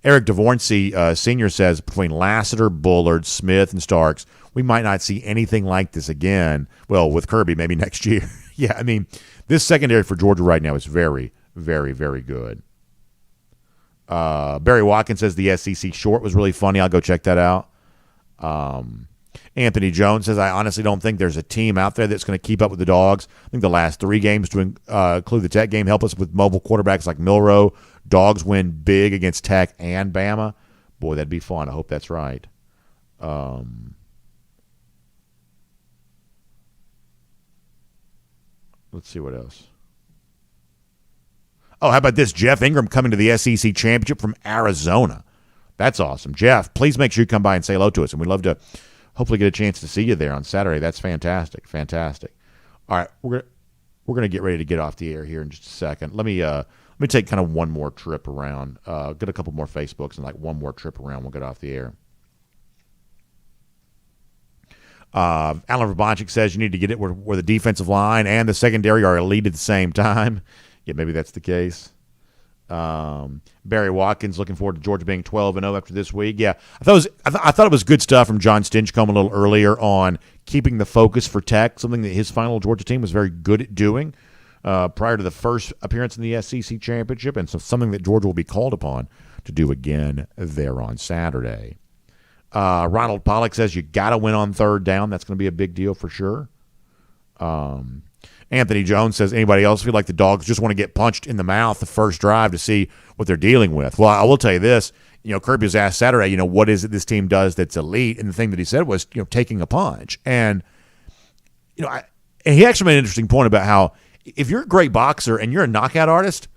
Eric DeVornsey Sr. says, between Lassiter, Bullard, Smith, and Starks, we might not see anything like this again. Well, with Kirby, maybe next year. Yeah, I mean, this secondary for Georgia right now is very, very, very good. Barry Watkins says the SEC short was really funny. I'll go check that out. Anthony Jones says, I honestly don't think there's a team out there that's going to keep up with the Dogs. I think the last 3 games, to include the Tech game, help us with mobile quarterbacks like Milroe. Dogs win big against Tech and Bama. Boy, that'd be fun. I hope that's right. Let's see what else. Oh, how about this? Jeff Ingram coming to the SEC Championship from Arizona. That's awesome. Jeff, please make sure you come by and say hello to us, and we'd love to hopefully get a chance to see you there on Saturday. That's fantastic. Fantastic. All right, we're gonna get ready to get off the air here in just a second. Let me take kind of one more trip around. Get a couple more Facebooks and like one more trip around. We'll get off the air. Alan Rabanchik says you need to get it where the defensive line and the secondary are elite at the same time. Yeah, maybe that's the case. Barry Watkins looking forward to Georgia being 12-0 after this week. Yeah, I thought it was good stuff from John Stinchcomb a little earlier on keeping the focus for Tech, something that his final Georgia team was very good at doing prior to the first appearance in the SEC Championship, and so something that Georgia will be called upon to do again there on Saturday. Ronald Pollock says you got to win on third down. That's going to be a big deal for sure. Anthony Jones says, anybody else feel like the Dogs just want to get punched in the mouth the first drive to see what they're dealing with? Well, I will tell you this. Kirby was asked Saturday, what is it this team does that's elite? And the thing that he said was, taking a punch. And, and he actually made an interesting point about how if you're a great boxer and you're a knockout artist,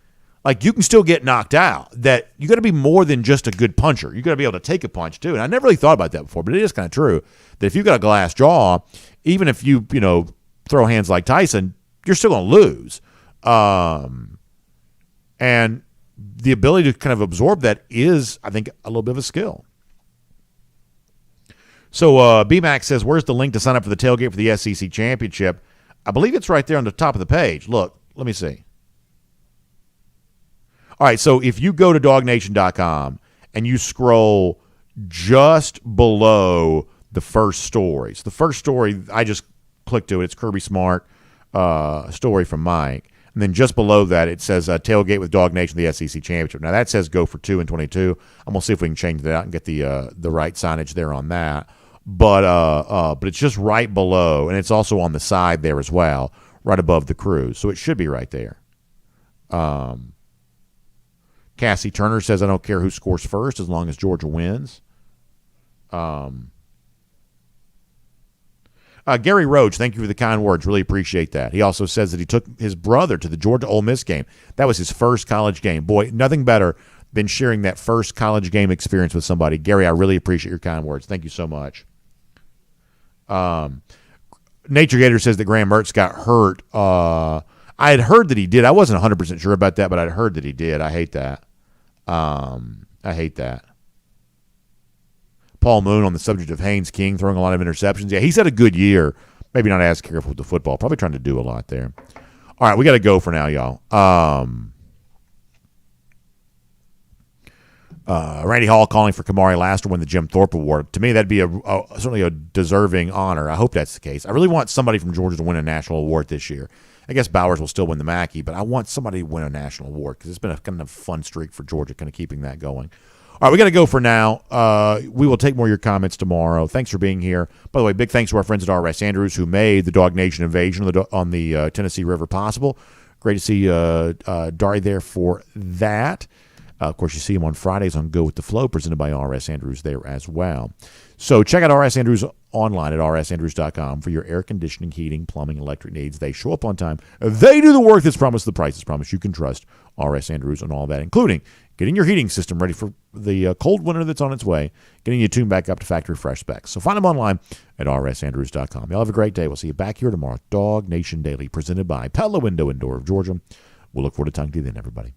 like you can still get knocked out, that you got to be more than just a good puncher. You got to be able to take a punch too. And I never really thought about that before, but it is kind of true that if you've got a glass jaw, even if you, throw hands like Tyson, you're still going to lose. And the ability to kind of absorb that is, I think, a little bit of a skill. So B-Max says, where's the link to sign up for the tailgate for the SEC Championship? I believe it's right there on the top of the page. Look, let me see. All right, so if you go to DawgNation.com and you scroll just below the first story. So the first story, I just clicked to it. It's Kirby Smart story from Mike. And then just below that, it says tailgate with DawgNation, the SEC Championship. Now, that says go for 2 and 22. I'm going to see if we can change that out and get the right signage there on that. But it's just right below, and it's also on the side there as well, right above the cruise. So it should be right there. Cassie Turner says, I don't care who scores first as long as Georgia wins. Gary Roach, thank you for the kind words. Really appreciate that. He also says that he took his brother to the Georgia-Ole Miss game. That was his first college game. Boy, nothing better than sharing that first college game experience with somebody. Gary, I really appreciate your kind words. Thank you so much. Nature Gator says that Graham Mertz got hurt. I had heard that he did. I wasn't 100% sure about that, but I'd heard that he did. I hate that. Paul Moon on the subject of Haynes King throwing a lot of interceptions. Yeah, he's had a good year. Maybe not as careful with the football. Probably trying to do a lot there. All right, we got to go for now, y'all. Randy Hall calling for Kamari Laster to win the Jim Thorpe Award. To me, that'd be certainly a deserving honor. I hope that's the case. I really want somebody from Georgia to win a national award this year. I guess Bowers will still win the Mackey, but I want somebody to win a national award because it's been a kind of fun streak for Georgia, kind of keeping that going. All right, we got to go for now. We will take more of your comments tomorrow. Thanks for being here. By the way, big thanks to our friends at R.S. Andrews who made the DawgNation invasion on the Tennessee River possible. Great to see Dari there for that. Of course, you see him on Fridays on Go With The Flow, presented by R.S. Andrews there as well. So check out R.S. Andrews online at rsandrews.com for your air conditioning, heating, plumbing, electric needs. They show up on time. They do the work that's promised. The price is promised. You can trust R.S. Andrews on all that, including getting your heating system ready for the cold winter that's on its way, getting you tuned back up to factory fresh specs. So find them online at rsandrews.com. Y'all have a great day. We'll see you back here tomorrow. DawgNation Daily, presented by Pella Window and Door of Georgia. We'll look forward to talking to you then, everybody.